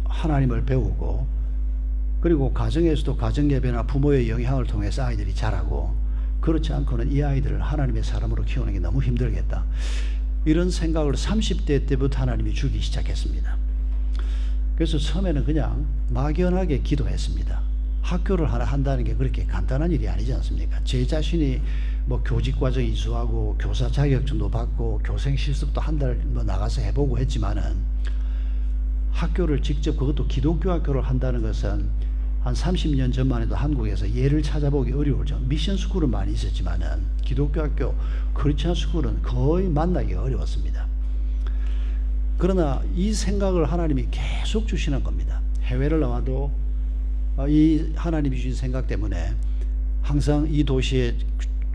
하나님을 배우고, 그리고 가정에서도 가정예배나 부모의 영향을 통해서 아이들이 자라고, 그렇지 않고는 이 아이들을 하나님의 사람으로 키우는 게 너무 힘들겠다. 이런 생각을 30대 때부터 하나님이 주기 시작했습니다. 그래서 처음에는 그냥 막연하게 기도했습니다. 학교를 하나 한다는 게 그렇게 간단한 일이 아니지 않습니까? 제 자신이 뭐 교직과정 이수하고 교사 자격증도 받고 교생 실습도 한 달 뭐 나가서 해보고 했지만은, 학교를 직접, 그것도 기독교 학교를 한다는 것은 한 30년 전만 해도 한국에서 예를 찾아보기 어려울 정도. 미션 스쿨은 많이 있었지만은 기독교 학교, 크리스천 스쿨은 거의 만나기 어려웠습니다. 그러나 이 생각을 하나님이 계속 주시는 겁니다. 해외를 나와도 이 하나님이 주신 생각 때문에 항상 이 도시에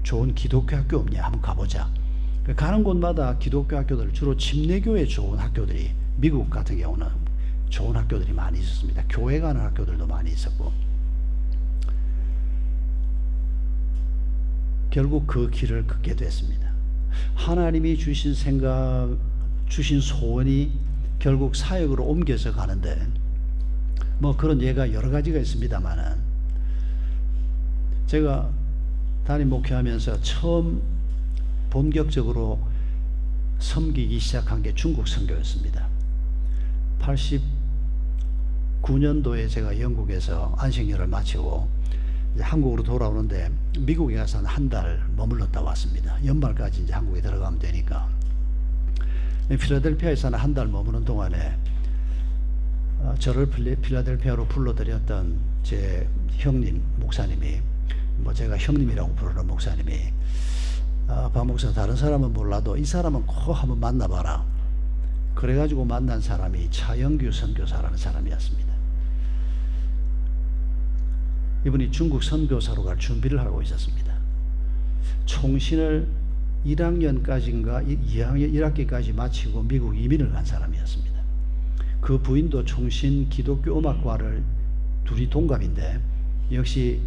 좋은 기독교 학교 없냐, 한번 가보자. 가는 곳마다 기독교 학교들, 주로 침례교회 좋은 학교들이, 미국 같은 경우는 좋은 학교들이 많이 있었습니다. 교회 가는 학교들도 많이 있었고, 결국 그 길을 걷게 됐습니다. 하나님이 주신 생각, 주신 소원이 결국 사역으로 옮겨서 가는데, 뭐 그런 예가 여러 가지가 있습니다만은, 제가 담임 목회하면서 처음 본격적으로 섬기기 시작한 게 중국 선교였습니다. 9년도에 제가 영국에서 안식년을 마치고 이제 한국으로 돌아오는데 미국에 가서 한 달 머물렀다 왔습니다. 연말까지 이제 한국에 들어가면 되니까. 필라델피아에서는 한 달 머무는 동안에 저를 필라델피아로 불러들였던 제 형님 목사님이, 뭐 제가 형님이라고 부르는 목사님이, 박 목사, 다른 사람은 몰라도 이 사람은 꼭 한번 만나봐라. 그래가지고 만난 사람이 차영규 선교사라는 사람이었습니다. 이분이 중국 선교사로 갈 준비를 하고 있었습니다. 총신을 1학년까지인가 2학년 1학기까지 마치고 미국 이민을 간 사람이었습니다. 그 부인도 총신 기독교 음악과를, 둘이 동갑인데 역시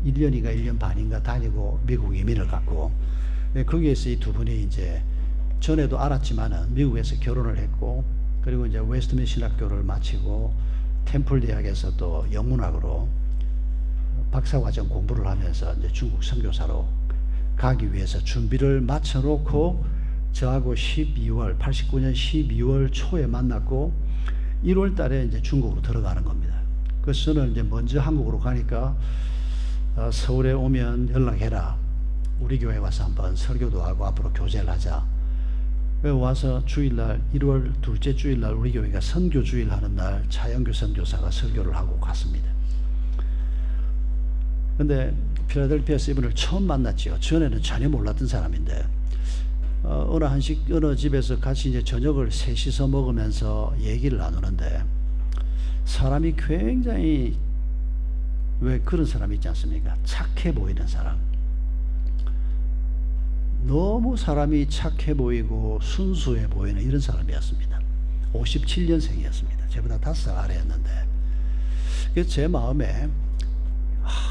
1년인가 1년 반인가 다니고 미국 이민을 갔고, 거기에서 이 두 분이 이제 전에도 알았지만은 미국에서 결혼을 했고, 그리고 이제 웨스트민 신학교를 마치고 템플 대학에서 또 영문학으로 박사과정 공부를 하면서 이제 중국 선교사로 가기 위해서 준비를 마쳐놓고 저하고 89년 12월 초에 만났고 1월 달에 이제 중국으로 들어가는 겁니다. 그래서 저는 이제 먼저 한국으로 가니까 서울에 오면 연락해라. 우리 교회 와서 한번 설교도 하고 앞으로 교제를 하자. 와서 주일날 1월 둘째 주일날 우리 교회가 선교 주일 하는 날 차영규 선교사가 설교를 하고 갔습니다. 근데 필라델피아에서 이분을 처음 만났지요. 전에는 전혀 몰랐던 사람인데 어느 집에서 같이 이제 저녁을 셋이서 먹으면서 얘기를 나누는데 사람이 굉장히, 왜 그런 사람 있지 않습니까? 착해 보이는 사람. 너무 사람이 착해 보이고 순수해 보이는 이런 사람이었습니다. 57년생이었습니다. 저보다 5살 아래였는데, 그래서 제 마음에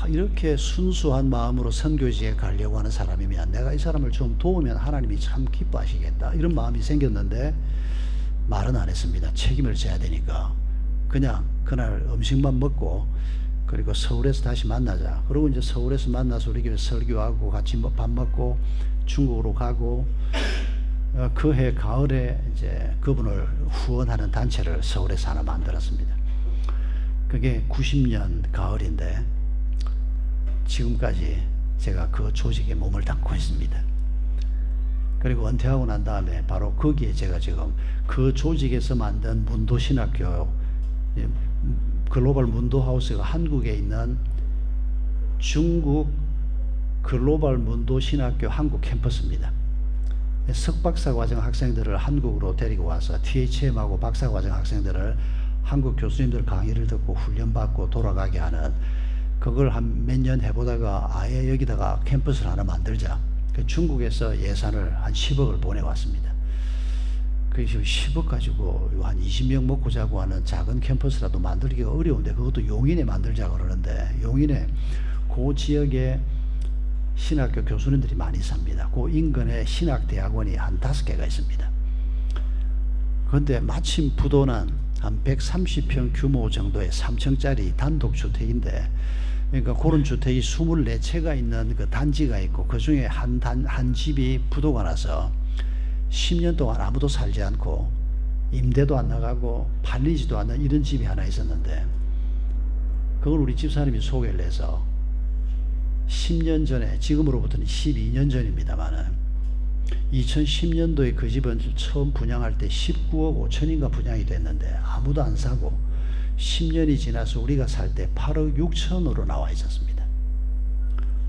이렇게 순수한 마음으로 선교지에 가려고 하는 사람이면 내가 이 사람을 좀 도우면 하나님이 참 기뻐하시겠다, 이런 마음이 생겼는데 말은 안 했습니다. 책임을 져야 되니까. 그냥 그날 음식만 먹고, 그리고 서울에서 다시 만나자. 그리고 이제 서울에서 만나서 우리 교회 설교하고 같이 밥 먹고 중국으로 가고, 그 해 가을에 이제 그분을 후원하는 단체를 서울에서 하나 만들었습니다. 그게 90년 가을인데 지금까지 제가 그 조직에 몸을 담고 있습니다. 그리고 은퇴하고 난 다음에 바로 거기에 제가 지금 그 조직에서 만든 문도신학교, 글로벌 문도하우스가 한국에 있는 중국 글로벌 문도신학교 한국 캠퍼스입니다. 석박사 과정 학생들을 한국으로 데리고 와서 THM하고 박사 과정 학생들을 한국 교수님들 강의를 듣고 훈련받고 돌아가게 하는, 그걸 한 몇 년 해보다가 아예 여기다가 캠퍼스를 하나 만들자. 중국에서 예산을 한 10억을 보내왔습니다. 그래서 10억 가지고 한 20명 먹고 자고 하는 작은 캠퍼스라도 만들기가 어려운데, 그것도 용인에 만들자 그러는데, 용인에 그 지역에 신학교 교수님들이 많이 삽니다. 그 인근에 신학대학원이 한 5개가 있습니다. 그런데 마침 부도난 한 130평 규모 정도의 3층짜리 단독주택인데, 그러니까 그런 주택이 24채가 있는 그 단지가 있고, 그 중에 한 집이 부도가 나서 10년 동안 아무도 살지 않고 임대도 안 나가고 팔리지도 않는 이런 집이 하나 있었는데, 그걸 우리 집사님이 소개를 해서 10년 전에, 지금으로부터는 12년 전입니다만은 2010년도에 그 집은 처음 분양할 때 19억 5천인가 분양이 됐는데 아무도 안 사고 10년이 지나서 우리가 살 때 8억 6천으로 나와 있었습니다.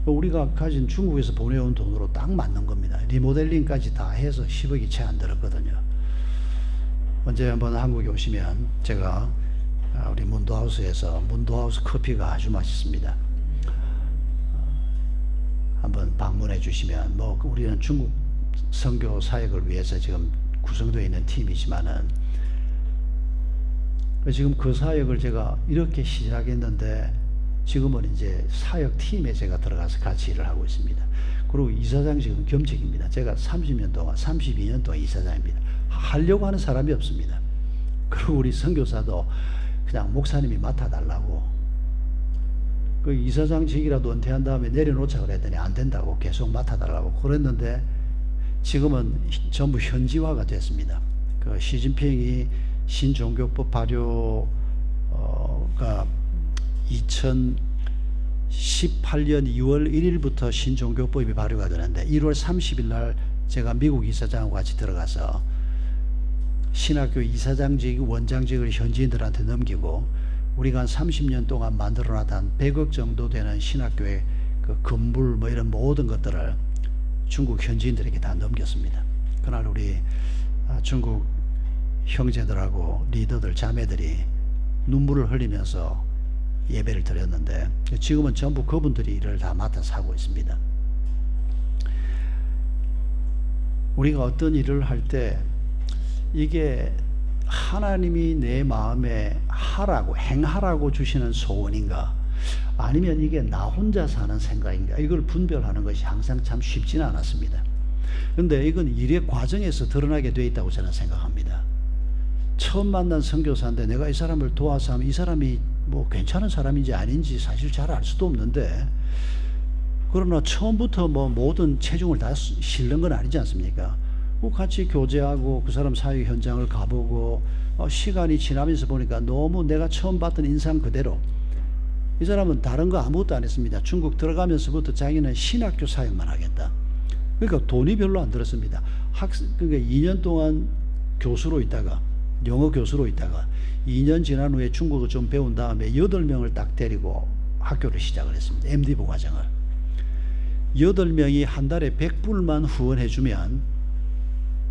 우리가 가진 중국에서 보내온 돈으로 딱 맞는 겁니다. 리모델링까지 다 해서 10억이 채 안 들었거든요. 언제 한번 한국에 오시면 제가 우리 문도하우스에서, 문도하우스 커피가 아주 맛있습니다. 한번 방문해 주시면, 뭐 우리는 중국 선교 사역을 위해서 지금 구성되어 있는 팀이지만은, 지금 그 사역을 제가 이렇게 시작했는데 지금은 이제 사역팀에 제가 들어가서 같이 일을 하고 있습니다. 그리고 이사장 지금 겸직입니다. 제가 30년 동안, 32년 동안 이사장입니다. 하려고 하는 사람이 없습니다. 그리고 우리 선교사도 그냥 목사님이 맡아달라고, 그 이사장직이라도 은퇴한 다음에 내려놓자 그랬더니 안 된다고 계속 맡아달라고 그랬는데, 지금은 전부 현지화가 됐습니다. 그 시진핑이 신종교법 발효 2018년 2월 1일부터 신종교법이 발효가 되는데 1월 30일 날 제가 미국 이사장과 같이 들어가서 신학교 이사장직, 원장직을 현지인들한테 넘기고 우리가 한 30년 동안 만들어놨던 100억 정도 되는 신학교의 그 건물 뭐 이런 모든 것들을 중국 현지인들에게 다 넘겼습니다. 그날 우리 중국 형제들하고 리더들, 자매들이 눈물을 흘리면서 예배를 드렸는데 지금은 전부 그분들이 일을 다 맡아서 하고 있습니다. 우리가 어떤 일을 할 때 이게 하나님이 내 마음에 하라고, 행하라고 주시는 소원인가, 아니면 이게 나 혼자 사는 생각인가, 이걸 분별하는 것이 항상 참 쉽지는 않았습니다. 그런데 이건 일의 과정에서 드러나게 되어 있다고 저는 생각합니다. 처음 만난 선교사인데 내가 이 사람을 도와서 하면 이 사람이 뭐 괜찮은 사람인지 아닌지 사실 잘 알 수도 없는데, 그러나 처음부터 뭐 모든 체중을 다 실는 건 아니지 않습니까? 같이 교제하고 그 사람 사회 현장을 가보고 시간이 지나면서 보니까 너무 내가 처음 봤던 인상 그대로, 이 사람은 다른 거 아무것도 안 했습니다. 중국 들어가면서부터 자기는 신학교 사역만 하겠다. 그러니까 돈이 별로 안 들었습니다. 그러니까 2년 동안 교수로 있다가, 영어 교수로 있다가 2년 지난 후에 중국어 좀 배운 다음에 8명을 딱 데리고 학교를 시작을 했습니다. MD부 과정을. 8명이 한 달에 100불만 후원해주면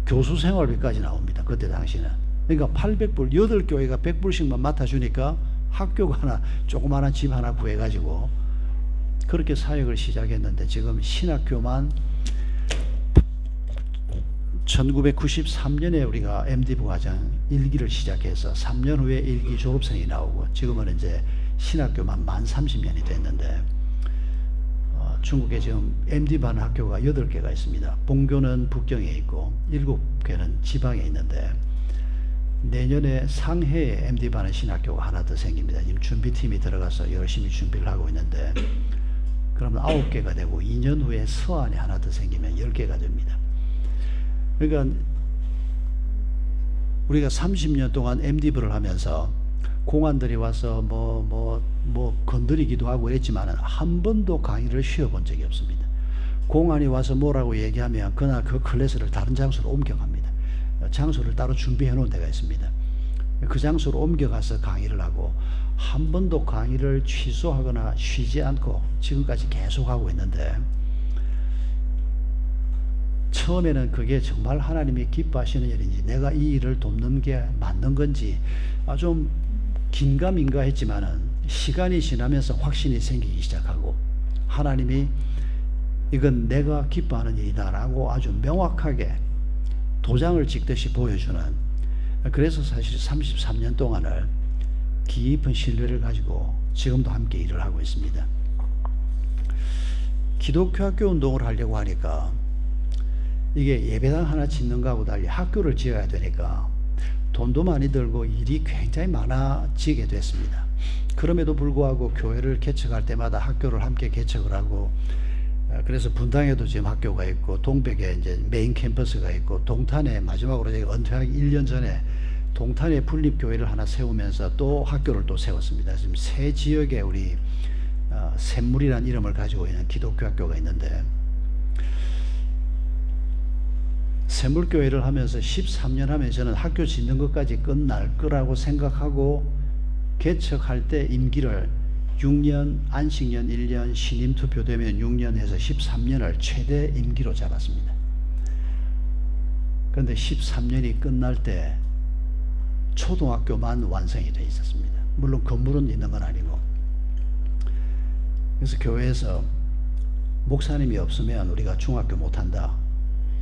교수 생활비까지 나옵니다. 그때 당시는. 그러니까 800불, 8교회가 100불씩만 맡아주니까 학교가 하나, 조그마한 집 하나 구해가지고 그렇게 사역을 시작했는데, 지금 신학교만 1993년에 우리가 MD부 과정 1기를 시작해서 3년 후에 1기 졸업생이 나오고, 지금은 이제 신학교만 만 30년이 됐는데, 중국에 지금 MD반 학교가 8개가 있습니다. 본교는 북경에 있고 7개는 지방에 있는데, 내년에 상해에 MD반의 신학교가 하나 더 생깁니다. 지금 준비팀이 들어가서 열심히 준비를 하고 있는데, 그러면 9개가 되고 2년 후에 서안에 하나 더 생기면 10개가 됩니다. 그러니까 우리가 30년 동안 MD부를 하면서 공안들이 와서 뭐 건드리기도 하고 그랬지만 한 번도 강의를 쉬어본 적이 없습니다. 공안이 와서 뭐라고 얘기하면 그날 그 클래스를 다른 장소로 옮겨갑니다. 장소를 따로 준비해 놓은 데가 있습니다. 그 장소로 옮겨가서 강의를 하고, 한 번도 강의를 취소하거나 쉬지 않고 지금까지 계속 하고 있는데, 처음에는 그게 정말 하나님이 기뻐하시는 일인지, 내가 이 일을 돕는 게 맞는 건지 좀 긴가민가 했지만은 시간이 지나면서 확신이 생기기 시작하고, 하나님이 이건 내가 기뻐하는 일이다 라고 아주 명확하게 도장을 찍듯이 보여주는, 그래서 사실 33년 동안을 깊은 신뢰를 가지고 지금도 함께 일을 하고 있습니다. 기독교 학교 운동을 하려고 하니까 이게 예배당 하나 짓는 거하고 달리 학교를 지어야 되니까 돈도 많이 들고 일이 굉장히 많아지게 됐습니다. 그럼에도 불구하고 교회를 개척할 때마다 학교를 함께 개척을 하고, 그래서 분당에도 지금 학교가 있고, 동백에 이제 메인 캠퍼스가 있고, 동탄에 마지막으로 제가 은퇴하기 1년 전에 동탄에 분립교회를 하나 세우면서 또 학교를 또 세웠습니다. 지금 세 지역에 우리 샘물이라는 이름을 가지고 있는 기독교 학교가 있는데, 샘물교회를 하면서 13년 하면 저는 학교 짓는 것까지 끝날 거라고 생각하고, 개척할 때 임기를 6년, 안식년 1년, 신임 투표되면 6년 해서 13년을 최대 임기로 잡았습니다. 그런데 13년이 끝날 때 초등학교만 완성이 되어 있었습니다. 물론 건물은 있는 건 아니고. 그래서 교회에서 목사님이 없으면 우리가 중학교 못한다.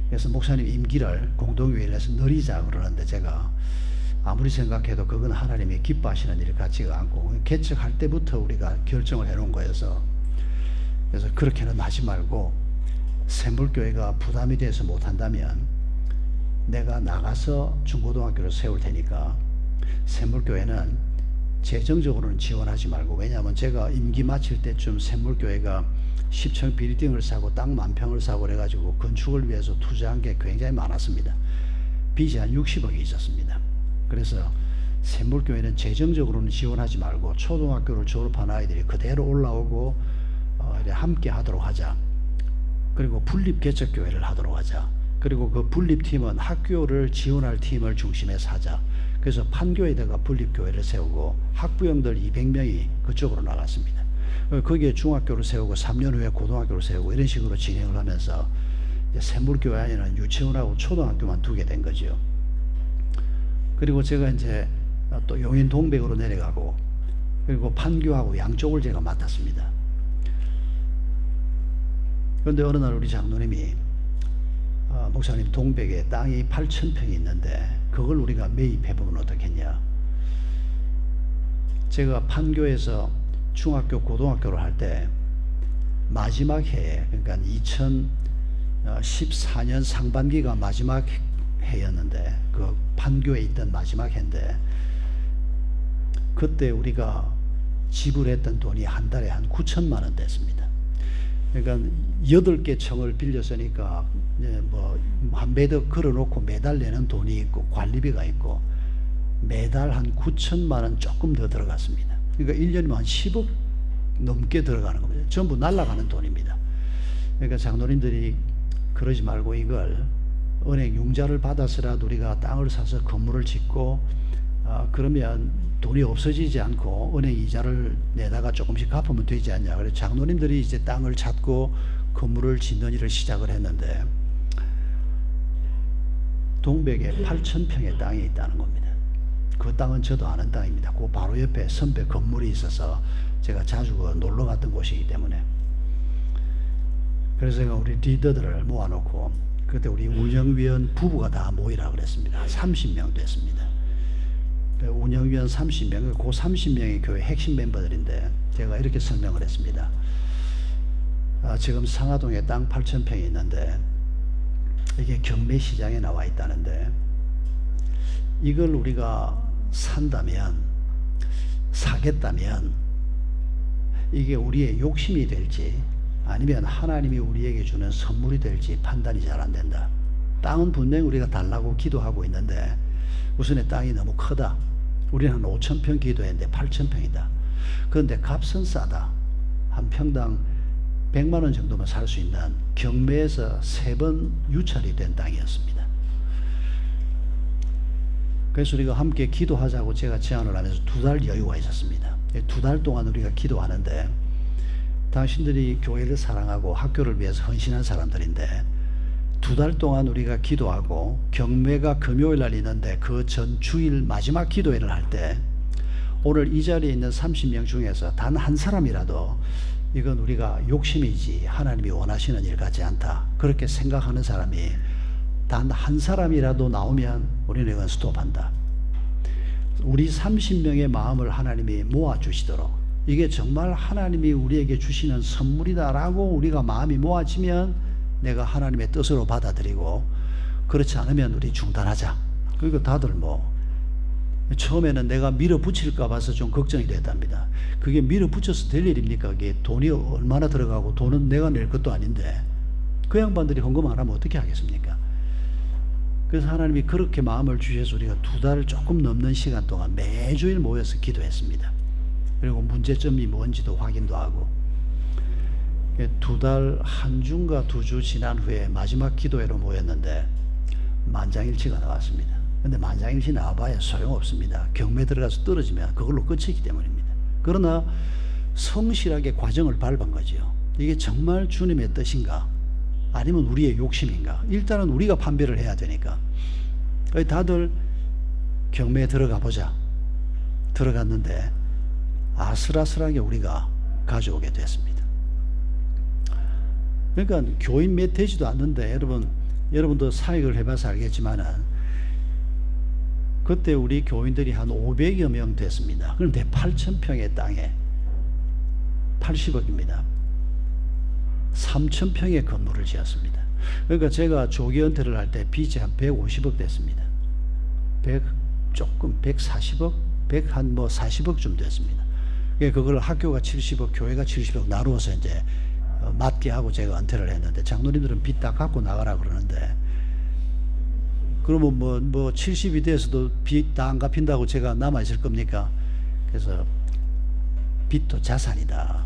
그래서 목사님 임기를 공동위원회에서 늘리자 그러는데, 제가 아무리 생각해도 그건 하나님이 기뻐하시는 일 같지가 않고, 개척할 때부터 우리가 결정을 해놓은 거여서, 그래서 그렇게는 하지 말고 샘물교회가 부담이 돼서 못한다면 내가 나가서 중고등학교를 세울 테니까 샘물교회는 재정적으로는 지원하지 말고, 왜냐하면 제가 임기 마칠 때쯤 샘물교회가 10층 빌딩을 사고 땅 10,000평을 사고 그래가지고 건축을 위해서 투자한 게 굉장히 많았습니다. 빚이 한 60억이 있었습니다. 그래서 샘물교회는 재정적으로는 지원하지 말고 초등학교를 졸업한 아이들이 그대로 올라오고 함께 하도록 하자. 그리고 분립개척교회를 하도록 하자. 그리고 그 분립팀은 학교를 지원할 팀을 중심에서 하자. 그래서 판교에다가 분립교회를 세우고 학부형들 200명이 그쪽으로 나갔습니다. 거기에 중학교를 세우고 3년 후에 고등학교를 세우고 이런 식으로 진행을 하면서 샘물교회 안에는 유치원하고 초등학교만 두게 된 거죠. 그리고 제가 이제 또 용인 동백으로 내려가고 그리고 판교하고 양쪽을 제가 맡았습니다. 그런데 어느 날 우리 장로님이 목사님, 동백에 땅이 8,000평이 있는데 그걸 우리가 매입해보면 어떻겠냐. 제가 판교에서 중학교 고등학교를 할 때 마지막 해에, 그러니까 2014년 상반기가 마지막 해였는데, 그 판교에 있던 마지막 해인데 그때 우리가 지불했던 돈이 한 달에 한 9천만 원 됐습니다. 그러니까 8개 청을 빌렸으니까 뭐 한 매덕 걸어놓고 매달 내는 돈이 있고 관리비가 있고 매달 한 9천만 원 조금 더 들어갔습니다. 그러니까 1년이면 한 10억 넘게 들어가는 겁니다. 전부 날아가는 돈입니다. 그러니까 장로님들이 그러지 말고 이걸 은행 융자를 받아서라도 우리가 땅을 사서 건물을 짓고 그러면 돈이 없어지지 않고 은행 이자를 내다가 조금씩 갚으면 되지 않냐. 그래서 장로님들이 이제 땅을 찾고 건물을 짓는 일을 시작을 했는데 동백에 8,000평의 땅이 있다는 겁니다. 그 땅은 저도 아는 땅입니다. 그 바로 옆에 선배 건물이 있어서 제가 자주 놀러 갔던 곳이기 때문에. 그래서 제가 우리 리더들을 모아놓고 그때 우리 운영위원 부부가 다 모이라 그랬습니다. 한 30명 됐습니다. 운영위원 30명, 그 30명이 교회 핵심 멤버들인데 제가 이렇게 설명을 했습니다. 지금 상하동에 땅 8,000평이 있는데 이게 경매시장에 나와 있다는데 이걸 우리가 산다면, 사겠다면 이게 우리의 욕심이 될지 아니면 하나님이 우리에게 주는 선물이 될지 판단이 잘 안 된다. 땅은 분명히 우리가 달라고 기도하고 있는데 우선의 땅이 너무 크다. 우리는 한 5,000평 기도했는데 8,000평이다. 그런데 값은 싸다. 한 평당 100만 원 정도만 살 수 있는 경매에서 3번 유찰이 된 땅이었습니다. 그래서 우리가 함께 기도하자고 제가 제안을 하면서 2달 여유가 있었습니다. 2달 동안 우리가 기도하는데 당신들이 교회를 사랑하고 학교를 위해서 헌신한 사람들인데 2달 동안 우리가 기도하고 경매가 금요일 날 있는데 그 전 주일 마지막 기도회를 할 때 오늘 이 자리에 있는 30명 중에서 단 한 사람이라도 이건 우리가 욕심이지 하나님이 원하시는 일 같지 않다 그렇게 생각하는 사람이 단 한 사람이라도 나오면 우리는 이건 스톱한다. 우리 30명의 마음을 하나님이 모아주시도록 이게 정말 하나님이 우리에게 주시는 선물이다라고 우리가 마음이 모아지면 내가 하나님의 뜻으로 받아들이고 그렇지 않으면 우리 중단하자. 그리고 다들 처음에는 내가 밀어붙일까 봐서 좀 걱정이 됐답니다. 그게 밀어붙여서 될 일입니까? 그게 돈이 얼마나 들어가고 돈은 내가 낼 것도 아닌데 그 양반들이 헌금 안 하면 어떻게 하겠습니까? 그래서 하나님이 그렇게 마음을 주셔서 우리가 2달 조금 넘는 시간 동안 매주일 모여서 기도했습니다. 그리고 문제점이 뭔지도 확인도 하고 2달 한 주인가 2주 지난 후에 마지막 기도회로 모였는데 만장일치가 나왔습니다. 근데 만장일치 나와봐야 소용없습니다. 경매 들어가서 떨어지면 그걸로 끝이기 때문입니다. 그러나 성실하게 과정을 밟은 거죠. 이게 정말 주님의 뜻인가 아니면 우리의 욕심인가. 일단은 우리가 판별을 해야 되니까 다들 경매에 들어가 보자. 들어갔는데 아슬아슬하게 우리가 가져오게 됐습니다. 그러니까 교인 몇 되지도 않는데 여러분도 사역을 해봐서 알겠지만은 그때 우리 교인들이 한 500여 명 됐습니다. 그런데 8,000평의 땅에 80억입니다. 3,000평의 건물을 지었습니다. 그러니까 제가 조기 은퇴를 할 때 빚이 한 150억 됐습니다. 140억? 40억쯤 됐습니다. 그걸 학교가 70억, 교회가 70억 나누어서 이제 맞게 하고 제가 은퇴를 했는데 장로님들은 빚 다 갖고 나가라 그러는데 그러면 뭐 70이 돼서도 빚 다 안 갚힌다고 제가 남아 있을 겁니까? 그래서 빚도 자산이다.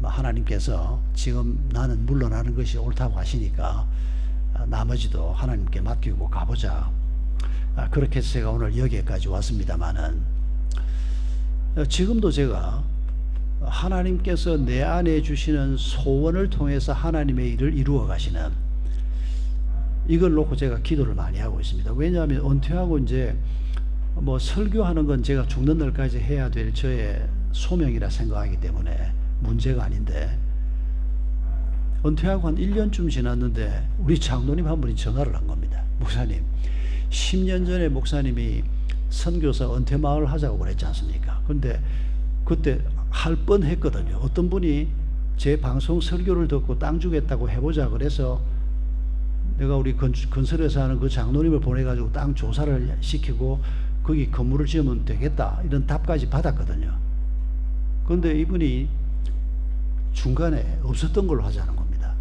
하나님께서 지금 나는 물러나는 것이 옳다고 하시니까 나머지도 하나님께 맡기고 가보자. 그렇게 해서 제가 오늘 여기까지 왔습니다만은, 지금도 제가 하나님께서 내 안에 주시는 소원을 통해서 하나님의 일을 이루어 가시는, 이걸 놓고 제가 기도를 많이 하고 있습니다. 왜냐하면 은퇴하고 이제 뭐 설교하는 건 제가 죽는 날까지 해야 될 저의 소명이라 생각하기 때문에 문제가 아닌데, 은퇴하고 한 1년쯤 지났는데 우리 장로님 한 분이 전화를 한 겁니다. 목사님, 10년 전에 목사님이 선교사 은퇴 마을 하자고 그랬지 않습니까? 근데 그때 할 뻔했거든요. 어떤 분이 제 방송 설교를 듣고 땅 주겠다고 해보자 그래서 내가 우리 건설에서 하는 그 장로님을 보내가지고 땅 조사를 시키고 거기 건물을 지으면 되겠다 이런 답까지 받았거든요. 그런데 이분이 중간에 없었던 걸로 하자는 겁니다.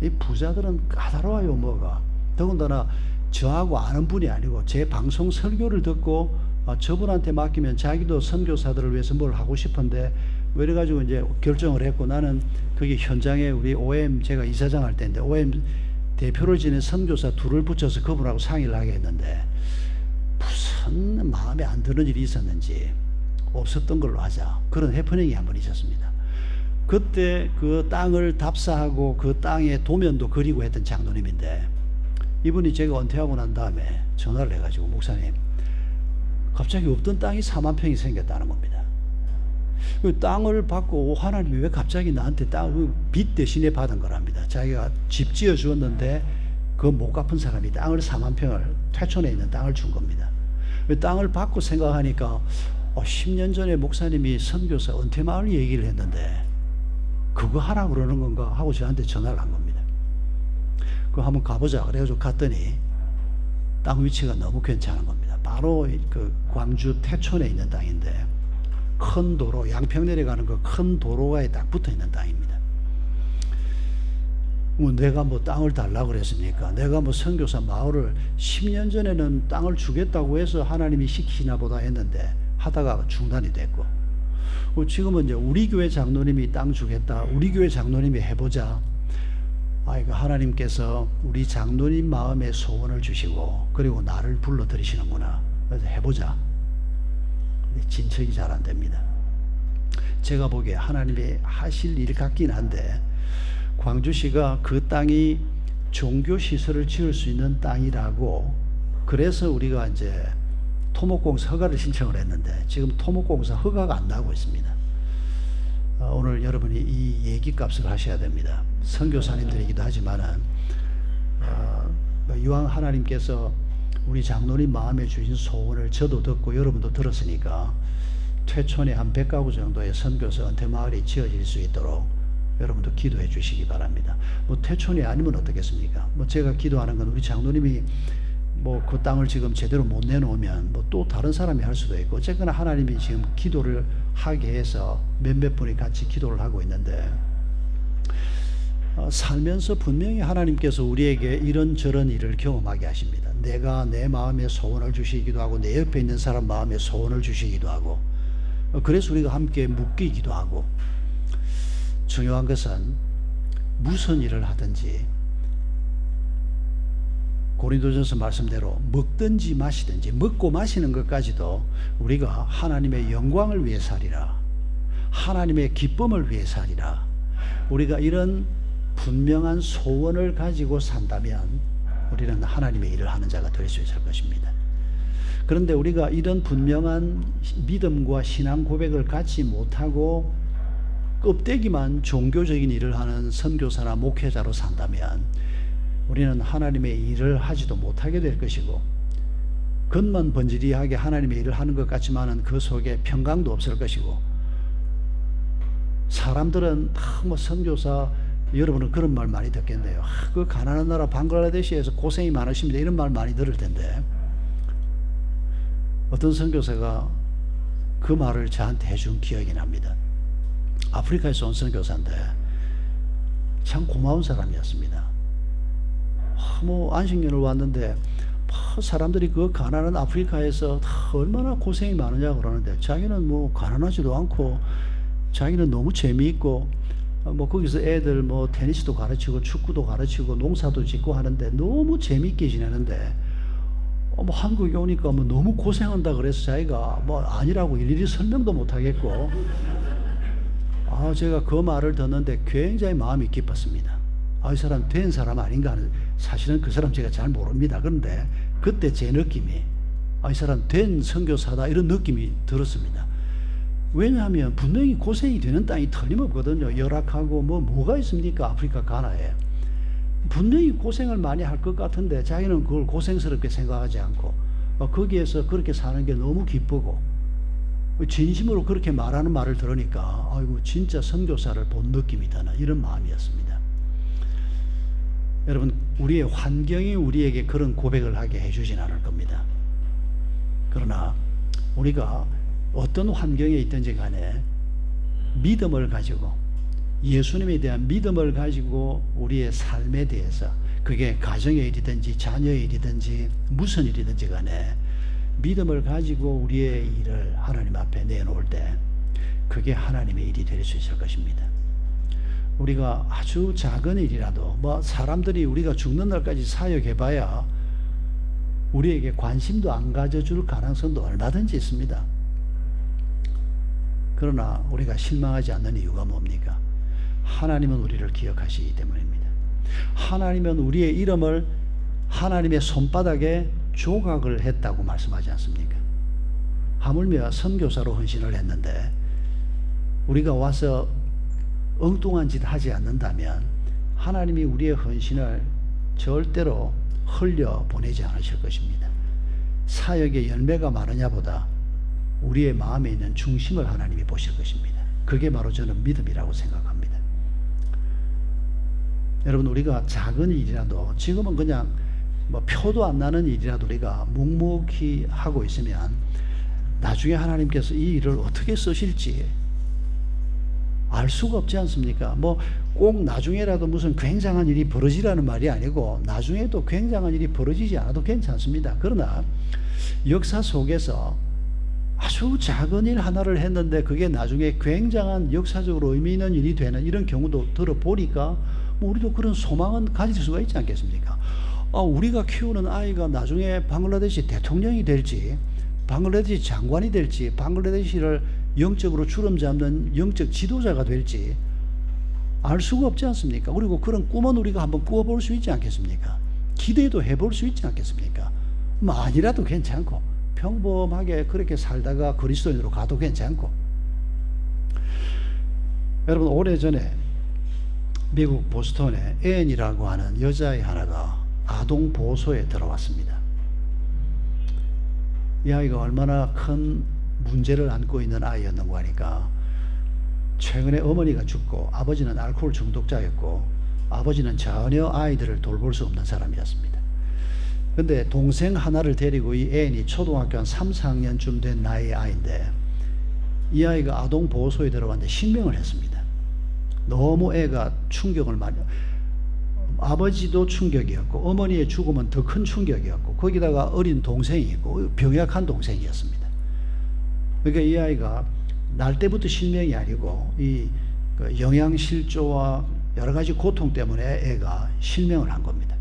이 부자들은 까다로워요. 뭐가 더군다나 저하고 아는 분이 아니고 제 방송 설교를 듣고 저분한테 맡기면 자기도 선교사들을 위해서 뭘 하고 싶은데 이래가지고 이제 결정을 했고, 나는 거기 현장에 우리 OM 제가 이사장 할 때인데 OM 대표를 지낸 선교사 둘을 붙여서 그분하고 상의를 하게 했는데 무슨 마음에 안 드는 일이 있었는지 없었던 걸로 하자, 그런 해프닝이 한 번 있었습니다. 그때 그 땅을 답사하고 그 땅에 도면도 그리고 했던 장로님인데, 이분이 제가 은퇴하고 난 다음에 전화를 해가지고 목사님, 갑자기 없던 땅이 4만 평이 생겼다는 겁니다. 그 땅을 받고 하나님이 왜 갑자기 나한테 땅을 빚 대신에 받은 거랍니다. 자기가 집 지어 주었는데 그 못 갚은 사람이 땅을 4만 평을 퇴촌에 있는 땅을 준 겁니다. 땅을 받고 생각하니까 10년 전에 목사님이 선교사 은퇴마을 얘기를 했는데 그거 하라 그러는 건가 하고 저한테 전화를 한 겁니다. 그거 한번 가보자 그래가지고 갔더니 땅 위치가 너무 괜찮은 겁니다. 바로 그 광주 태촌에 있는 땅인데 큰 도로, 양평 내려가는 그 큰 도로가에 딱 붙어 있는 땅입니다. 내가 뭐 땅을 달라고 그랬습니까? 내가 뭐 선교사 마을을 10년 전에는 땅을 주겠다고 해서 하나님이 시키나 보다 했는데 하다가 중단이 됐고, 지금은 이제 우리 교회 장로님이 땅 주겠다, 우리 교회 장로님이 해보자. 이거 하나님께서 우리 장로님 마음에 소원을 주시고 그리고 나를 불러들이시는구나. 그래서 해보자. 진척이 잘 안 됩니다. 제가 보기에 하나님이 하실 일 같긴 한데, 광주시가 그 땅이 종교시설을 지을 수 있는 땅이라고 그래서 우리가 이제 토목공사 허가를 신청을 했는데 지금 토목공사 허가가 안 나고 있습니다. 오늘 여러분이 이 얘기값을 하셔야 됩니다. 선교사님들이기도 하지만은 이왕 하나님께서 우리 장로님 마음에 주신 소원을 저도 듣고 여러분도 들었으니까 퇴촌에 한 100가구 정도의 선교사 은퇴마을이 지어질 수 있도록 여러분도 기도해 주시기 바랍니다. 뭐 퇴촌이 아니면 어떻겠습니까? 뭐 제가 기도하는 건 우리 장로님이 뭐 그 땅을 지금 제대로 못 내놓으면 뭐 또 다른 사람이 할 수도 있고, 어쨌거나 하나님이 지금 기도를 하게 해서 몇몇 분이 같이 기도를 하고 있는데, 살면서 분명히 하나님께서 우리에게 이런저런 일을 경험하게 하십니다. 내가 내 마음에 소원을 주시기도 하고 내 옆에 있는 사람 마음에 소원을 주시기도 하고, 그래서 우리가 함께 묶이기도 하고, 중요한 것은 무슨 일을 하든지 고린도전서 말씀대로 먹든지 마시든지, 먹고 마시는 것까지도 우리가 하나님의 영광을 위해서 하리라, 하나님의 기쁨을 위해서 하리라, 우리가 이런 분명한 소원을 가지고 산다면 우리는 하나님의 일을 하는 자가 될 수 있을 것입니다. 그런데 우리가 이런 분명한 믿음과 신앙 고백을 갖지 못하고 껍데기만 종교적인 일을 하는 선교사나 목회자로 산다면 우리는 하나님의 일을 하지도 못하게 될 것이고, 겉만 번지르하게 하나님의 일을 하는 것 같지만은 그 속에 평강도 없을 것이고, 사람들은 뭐 선교사, 여러분은 그런 말 많이 듣겠네요. 그 가난한 나라 방글라데시에서 고생이 많으십니다, 이런 말 많이 들을 텐데, 어떤 선교사가 그 말을 저한테 해준 기억이 납니다. 아프리카에서 온 선교사인데 참 고마운 사람이었습니다. 뭐 안식년을 왔는데 사람들이 그 가난한 아프리카에서 얼마나 고생이 많으냐고 그러는데 자기는 뭐 가난하지도 않고 자기는 너무 재미있고 뭐 거기서 애들 뭐 테니스도 가르치고 축구도 가르치고 농사도 짓고 하는데 너무 재미있게 지내는데 뭐 한국에 오니까 뭐 너무 고생한다 그래서 자기가 뭐 아니라고 일일이 설명도 못 하겠고 제가 그 말을 듣는데 굉장히 마음이 기뻤습니다. 이 사람 된 사람 아닌가 하는, 사실은 그 사람 제가 잘 모릅니다. 그런데 그때 제 느낌이 이 사람 된 선교사다 이런 느낌이 들었습니다. 왜냐하면 분명히 고생이 되는 땅이 틀림없거든요. 열악하고 뭐가 있습니까? 아프리카 가나에 분명히 고생을 많이 할 것 같은데 자기는 그걸 고생스럽게 생각하지 않고 거기에서 그렇게 사는 게 너무 기쁘고 진심으로 그렇게 말하는 말을 들으니까 아이고 진짜 선교사를 본 느낌이 드는 이런 마음이었습니다. 여러분, 우리의 환경이 우리에게 그런 고백을 하게 해주진 않을 겁니다. 그러나 우리가 어떤 환경에 있든지 간에 믿음을 가지고, 예수님에 대한 믿음을 가지고 우리의 삶에 대해서, 그게 가정의 일이든지 자녀의 일이든지 무슨 일이든지 간에 믿음을 가지고 우리의 일을 하나님 앞에 내놓을 때 그게 하나님의 일이 될 수 있을 것입니다. 우리가 아주 작은 일이라도 사람들이 우리가 죽는 날까지 사역해봐야 우리에게 관심도 안 가져줄 가능성도 얼마든지 있습니다. 그러나 우리가 실망하지 않는 이유가 뭡니까? 하나님은 우리를 기억하시기 때문입니다. 하나님은 우리의 이름을 하나님의 손바닥에 조각을 했다고 말씀하지 않습니까? 하물며 선교사로 헌신을 했는데 우리가 와서 엉뚱한 짓 하지 않는다면 하나님이 우리의 헌신을 절대로 흘려 보내지 않으실 것입니다. 사역의 열매가 많으냐보다 우리의 마음에 있는 중심을 하나님이 보실 것입니다. 그게 바로 저는 믿음이라고 생각합니다. 여러분, 우리가 작은 일이라도, 지금은 그냥 표도 안 나는 일이라도 우리가 묵묵히 하고 있으면 나중에 하나님께서 이 일을 어떻게 쓰실지 알 수가 없지 않습니까? 꼭 나중에라도 무슨 굉장한 일이 벌어지라는 말이 아니고 나중에도 굉장한 일이 벌어지지 않아도 괜찮습니다. 그러나 역사 속에서 아주 작은 일 하나를 했는데 그게 나중에 굉장한 역사적으로 의미 있는 일이 되는 이런 경우도 들어보니까 우리도 그런 소망은 가질 수가 있지 않겠습니까? 우리가 키우는 아이가 나중에 방글라데시 대통령이 될지, 방글라데시 장관이 될지, 방글라데시를 영적으로 주름잡는 영적 지도자가 될지 알 수가 없지 않습니까? 그리고 그런 꿈은 우리가 한번 꾸어볼 수 있지 않겠습니까? 기대도 해볼 수 있지 않겠습니까? 아니라도 괜찮고 평범하게 그렇게 살다가 그리스도인으로 가도 괜찮고. 여러분, 오래전에 미국 보스턴에 앤이라고 하는 여자아이 하나가 아동 보호소에 들어왔습니다. 이 아이가 얼마나 큰 문제를 안고 있는 아이였는가 하니까 최근에 어머니가 죽고 아버지는 알코올 중독자였고 아버지는 전혀 아이들을 돌볼 수 없는 사람이었습니다. 근데 동생 하나를 데리고 이 앤이 초등학교 한 3, 4학년쯤 된 나이의 아이인데 이 아이가 아동 보호소에 들어갔는데 실명을 했습니다. 너무 애가 충격을 많이, 아버지도 충격이었고 어머니의 죽음은 더 큰 충격이었고 거기다가 어린 동생이 있고 병약한 동생이었습니다. 그러니까 이 아이가 날 때부터 실명이 아니고 이 영양실조와 여러 가지 고통 때문에 애가 실명을 한 겁니다.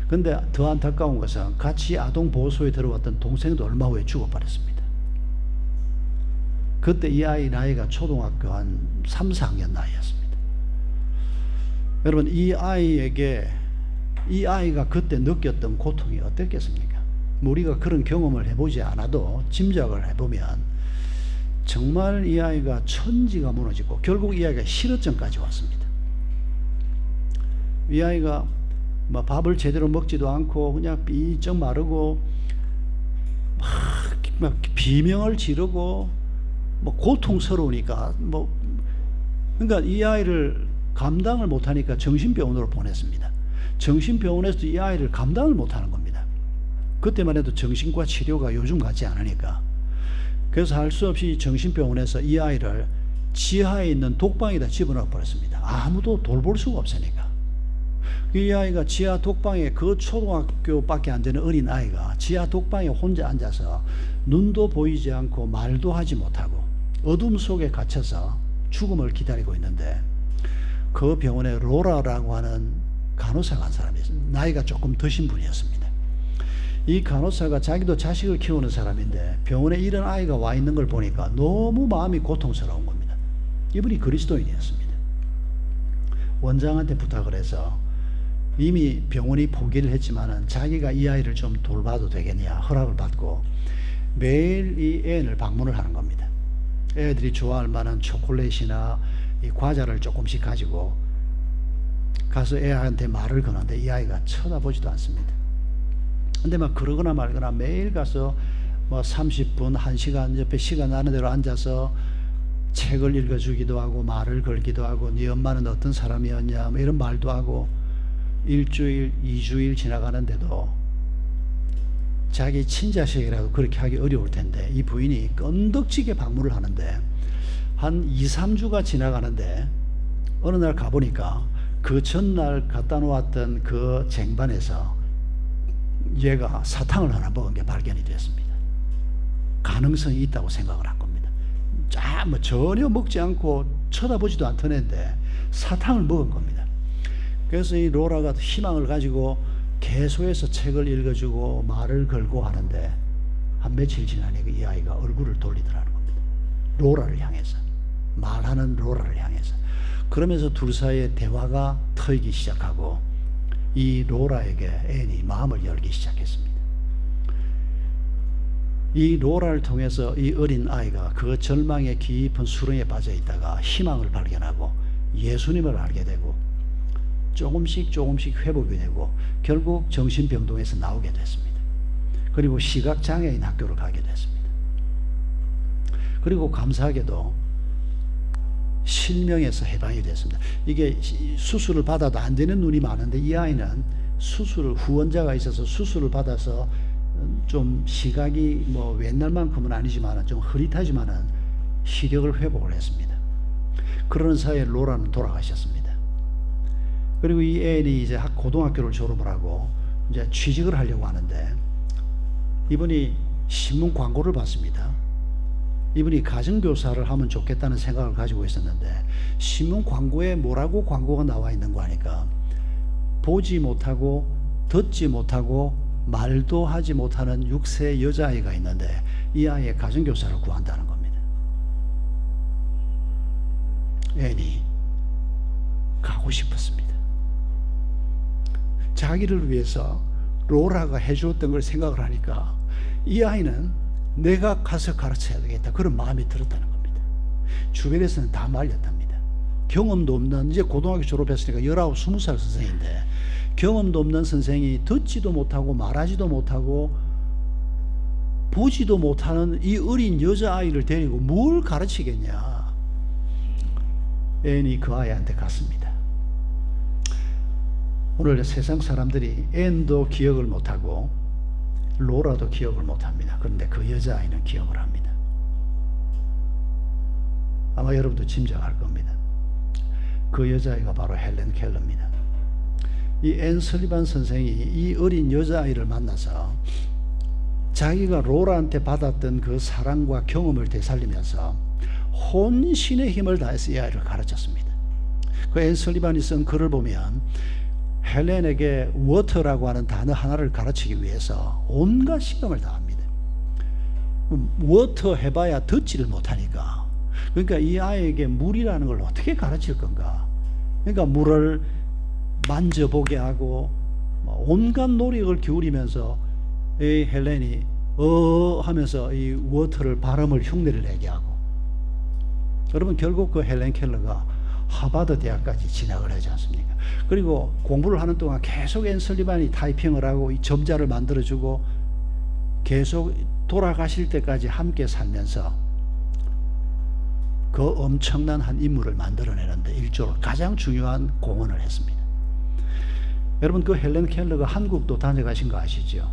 근데 더 안타까운 것은 같이 아동보호소에 들어왔던 동생도 얼마 후에 죽어버렸습니다. 그때 이 아이 나이가 초등학교 한 3, 4학년 나이였습니다. 여러분, 이 아이가 그때 느꼈던 고통이 어땠겠습니까? 우리가 그런 경험을 해보지 않아도 짐작을 해보면 정말 이 아이가 천지가 무너지고 결국 이 아이가 실어증까지 왔습니다. 이 아이가 밥을 제대로 먹지도 않고 그냥 삐쩍 마르고 막 비명을 지르고 고통스러우니까 그러니까 이 아이를 감당을 못하니까 정신병원으로 보냈습니다. 정신병원에서도 이 아이를 감당을 못하는 겁니다. 그때만 해도 정신과 치료가 요즘 같지 않으니까. 그래서 할 수 없이 정신병원에서 이 아이를 지하에 있는 독방에다 집어넣어 버렸습니다. 아무도 돌볼 수가 없으니까. 이 아이가 지하 독방에, 그 초등학교밖에 안 되는 어린 아이가 지하 독방에 혼자 앉아서 눈도 보이지 않고 말도 하지 못하고 어둠 속에 갇혀서 죽음을 기다리고 있는데, 그 병원에 로라라고 하는 간호사가 한 사람이 있어요. 나이가 조금 드신 분이었습니다. 이 간호사가 자기도 자식을 키우는 사람인데 병원에 이런 아이가 와 있는 걸 보니까 너무 마음이 고통스러운 겁니다. 이분이 그리스도인이었습니다. 원장한테 부탁을 해서 이미 병원이 포기를 했지만은 자기가 이 아이를 좀 돌봐도 되겠냐 허락을 받고 매일 이 애를 방문을 하는 겁니다. 애들이 좋아할 만한 초콜릿이나 이 과자를 조금씩 가지고 가서 애한테 말을 거는데 이 아이가 쳐다보지도 않습니다. 근데 막 그러거나 말거나 매일 가서 뭐 30분, 1시간 옆에 시간 나는 대로 앉아서 책을 읽어주기도 하고 말을 걸기도 하고, 네 엄마는 어떤 사람이었냐 뭐 이런 말도 하고, 일주일, 2주일 지나가는데도 자기 친자식이라도 그렇게 하기 어려울 텐데 이 부인이 끈덕지게 방문을 하는데, 한 2, 3주가 지나가는데 어느 날 가보니까 그 전날 갖다 놓았던 그 쟁반에서 얘가 사탕을 하나 먹은 게 발견이 됐습니다. 가능성이 있다고 생각을 한 겁니다. 뭐 전혀 먹지 않고 쳐다보지도 않던 애인데 사탕을 먹은 겁니다. 그래서 이 로라가 희망을 가지고 계속해서 책을 읽어주고 말을 걸고 하는데, 한 며칠 지나니까 이 아이가 얼굴을 돌리더라는 겁니다. 로라를 향해서, 말하는 로라를 향해서. 그러면서 둘 사이에 대화가 트이기 시작하고 이 로라에게 앤이 마음을 열기 시작했습니다. 이 로라를 통해서 이 어린 아이가 그 절망의 깊은 수렁에 빠져 있다가 희망을 발견하고 예수님을 알게 되고 조금씩 회복이 되고 결국 정신병동에서 나오게 됐습니다. 그리고 시각장애인 학교를 가게 됐습니다. 그리고 감사하게도 실명에서 해방이 됐습니다. 이게 수술을 받아도 안 되는 눈이 많은데 이 아이는 수술 후원자가 있어서 수술을 받아서 좀 시각이 뭐 옛날만큼은 아니지만 좀 흐릿하지만은 시력을 회복을 했습니다. 그러는 사이에 로라는 돌아가셨습니다. 그리고 이 앤이 이제 고등학교를 졸업을 하고 이제 취직을 하려고 하는데 이분이 신문 광고를 봤습니다. 이분이 가정교사를 하면 좋겠다는 생각을 가지고 있었는데 신문 광고에 뭐라고 광고가 나와 있는 거 하니까 보지 못하고 듣지 못하고 말도 하지 못하는 6세 여자아이가 있는데 이 아이의 가정교사를 구한다는 겁니다. 앤이 가고 싶었습니다. 자기를 위해서 로라가 해주었던 걸 생각을 하니까 이 아이는 내가 가서 가르쳐야 되겠다 그런 마음이 들었다는 겁니다. 주변에서는 다 말렸답니다. 경험도 없는, 이제 고등학교 졸업했으니까 19, 20살 선생인데 경험도 없는 선생이 듣지도 못하고 말하지도 못하고 보지도 못하는 이 어린 여자아이를 데리고 뭘 가르치겠냐. 앤이 그 아이한테 갔습니다. 오늘 세상 사람들이 앤도 기억을 못하고 로라도 기억을 못합니다. 그런데 그 여자아이는 기억을 합니다. 아마 여러분도 짐작할 겁니다. 그 여자아이가 바로 헬렌 켈러입니다. 이 앤 설리반 선생이 이 어린 여자아이를 만나서 자기가 로라한테 받았던 그 사랑과 경험을 되살리면서 혼신의 힘을 다해서 이 아이를 가르쳤습니다. 그 앤 설리반이 쓴 글을 보면 헬렌에게 워터라고 하는 단어 하나를 가르치기 위해서 온갖 신경을 다합니다. 워터 해봐야 듣지를 못하니까, 그러니까 이 아이에게 물이라는 걸 어떻게 가르칠 건가. 그러니까 물을 만져보게 하고 온갖 노력을 기울이면서 이 헬렌이 하면서 이 워터를 발음을 흉내를 내게 하고, 여러분 결국 그 헬렌 켈러가 하버드 대학까지 진학을 하지 않습니까? 그리고 공부를 하는 동안 계속 앤 설리반이 타이핑을 하고 이 점자를 만들어주고 계속 돌아가실 때까지 함께 살면서 그 엄청난 한 인물을 만들어내는데 일조로 가장 중요한 공헌을 했습니다. 여러분 그 헬렌 켈러가 한국도 다녀가신 거 아시죠?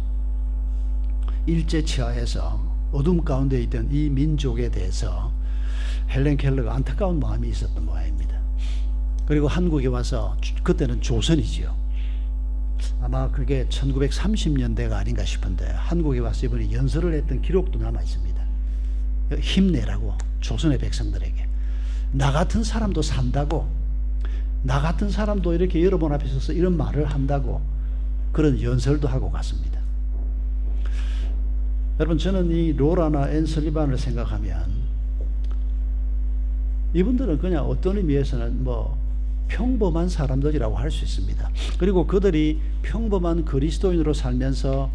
일제치하에서 어둠 가운데 있던 이 민족에 대해서 헬렌 켈러가 안타까운 마음이 있었던 모양입니다. 그리고 한국에 와서, 그때는 조선이지요. 아마 그게 1930년대가 아닌가 싶은데 한국에 와서 이번에 연설을 했던 기록도 남아 있습니다. 힘내라고 조선의 백성들에게. 나 같은 사람도 산다고, 나 같은 사람도 이렇게 여러분 앞에 서서 이런 말을 한다고 그런 연설도 하고 갔습니다. 여러분, 저는 이 로라나 앤 설리반을 생각하면 이분들은 그냥 어떤 의미에서는 평범한 사람들이라고 할 수 있습니다. 그리고 그들이 평범한 그리스도인으로 살면서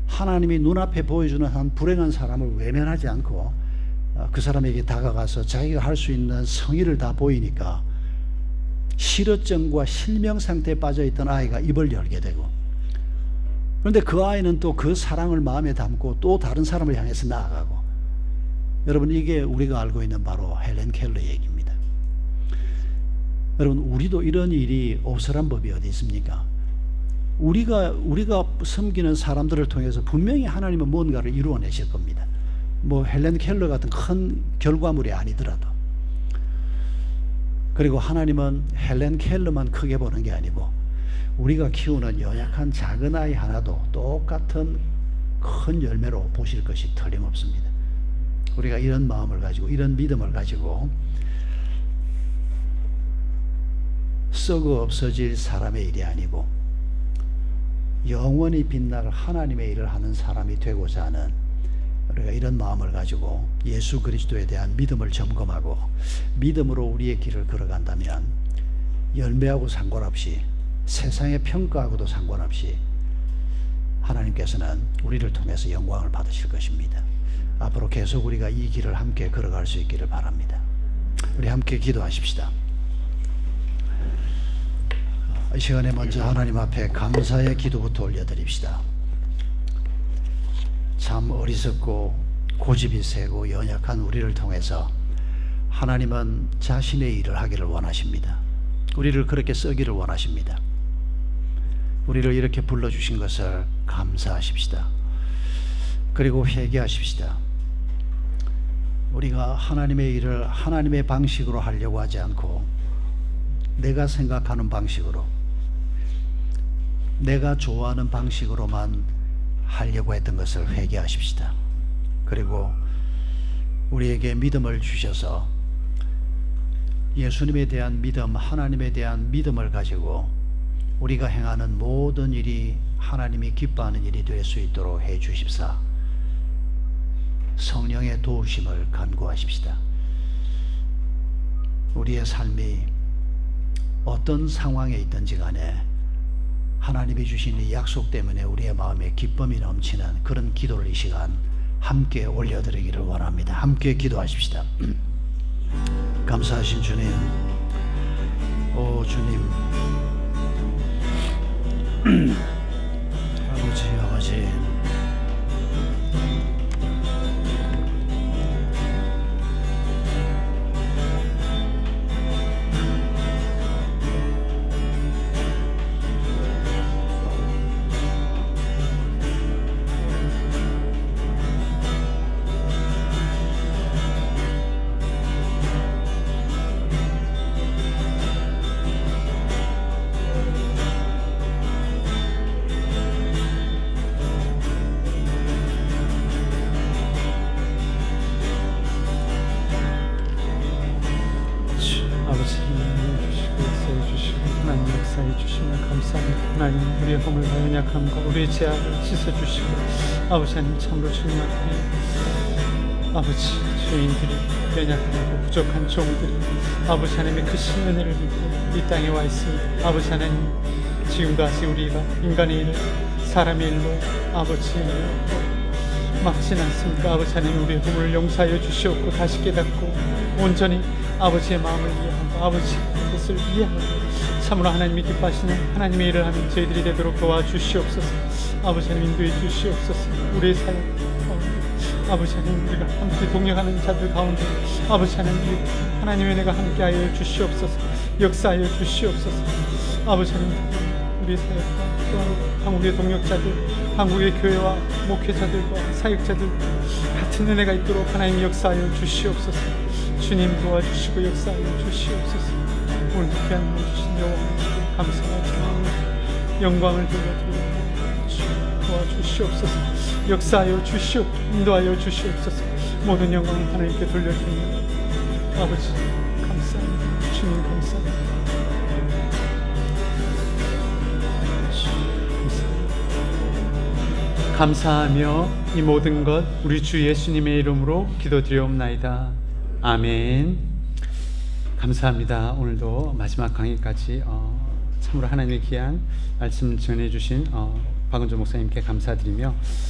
하나님이 눈앞에 보여주는 한 불행한 사람을 외면하지 않고 그 사람에게 다가가서 자기가 할 수 있는 성의를 다 보이니까 실어증과 실명 상태에 빠져있던 아이가 입을 열게 되고, 그런데 그 아이는 또 그 사랑을 마음에 담고 또 다른 사람을 향해서 나아가고. 여러분, 이게 우리가 알고 있는 바로 헬렌 켈러의 얘기입니다. 여러분, 우리도 이런 일이 없으란 법이 어디 있습니까? 우리가 섬기는 사람들을 통해서 분명히 하나님은 뭔가를 이루어내실 겁니다. 헬렌 켈러 같은 큰 결과물이 아니더라도. 그리고 하나님은 헬렌 켈러만 크게 보는 게 아니고 우리가 키우는 연약한 작은 아이 하나도 똑같은 큰 열매로 보실 것이 틀림없습니다. 우리가 이런 마음을 가지고, 이런 믿음을 가지고 썩어 없어질 사람의 일이 아니고 영원히 빛날 하나님의 일을 하는 사람이 되고자 하는, 우리가 이런 마음을 가지고 예수 그리스도에 대한 믿음을 점검하고 믿음으로 우리의 길을 걸어간다면 열매하고 상관없이, 세상의 평가하고도 상관없이 하나님께서는 우리를 통해서 영광을 받으실 것입니다. 앞으로 계속 우리가 이 길을 함께 걸어갈 수 있기를 바랍니다. 우리 함께 기도하십시다. 이 시간에 먼저 하나님 앞에 감사의 기도부터 올려드립시다. 참 어리석고 고집이 세고 연약한 우리를 통해서 하나님은 자신의 일을 하기를 원하십니다. 우리를 그렇게 쓰기를 원하십니다. 우리를 이렇게 불러주신 것을 감사하십시다. 그리고 회개하십시다. 우리가 하나님의 일을 하나님의 방식으로 하려고 하지 않고 내가 생각하는 방식으로, 내가 좋아하는 방식으로만 하려고 했던 것을 회개하십시다. 그리고 우리에게 믿음을 주셔서 예수님에 대한 믿음, 하나님에 대한 믿음을 가지고 우리가 행하는 모든 일이 하나님이 기뻐하는 일이 될 수 있도록 해 주십사. 성령의 도우심을 간구하십시다. 우리의 삶이 어떤 상황에 있든지 간에 하나님이 주신 이 약속 때문에 우리의 마음에 기쁨이 넘치는 그런 기도를 이 시간 함께 올려드리기를 원합니다. 함께 기도하십시다. 감사하신 주님, 오 주님, 아버지 하나님, 우리의 허물과 연약함과 우리의 죄악을 씻어주시고 아버지 하나님, 참으로 주님 앞에 아버지 죄인들이, 연약하고 부족한 종들이 아버지 하나님의 크신 은혜를 믿고 이 땅에 와 있습니다. 아버지 하나님, 지금까지 우리가 인간의 일을, 사람의 일로 아버지 막진 않습니까? 아버지 하나님, 우리의 허물을 용서하여 주시옵고 다시 깨닫고 온전히 아버지의 마음을 이해하고 아버지 뜻을 이해하고 참으로 하나님이 기뻐하시는 하나님의 일을 하는 저희들이 되도록 도와주시옵소서. 아버지 하나님, 인도해 주시옵소서. 우리의 사역 가운데 아버지 하나님, 우리가 함께 동역하는 자들 가운데 아버지 하나님, 하나님의 은혜가 함께하여 주시옵소서. 역사하여 주시옵소서. 아버지 하나님, 우리의 사역과 또한 한국의 동역자들, 한국의 교회와 목회자들과 사역자들 같은 은혜가 있도록 하나님 역사하여 주시옵소서. 주님 도와주시고 역사하여 주시옵소서. 오늘 귀한 날 주신 여호와 감사하며 영광을 돌려드립니다. 주 도와주시옵소서. 역사하여 인도하여 주시옵소서. 모든 영광을 하나님께 돌려드립니다. 아버지 감사합니다. 주님 감사합니다. 감사하며 이 모든 것 우리 주 예수님의 이름으로 기도드리옵나이다. 아멘. 감사합니다. 오늘도 마지막 강의까지 참으로 하나님의 귀한 말씀 전해주신 박은조 목사님께 감사드리며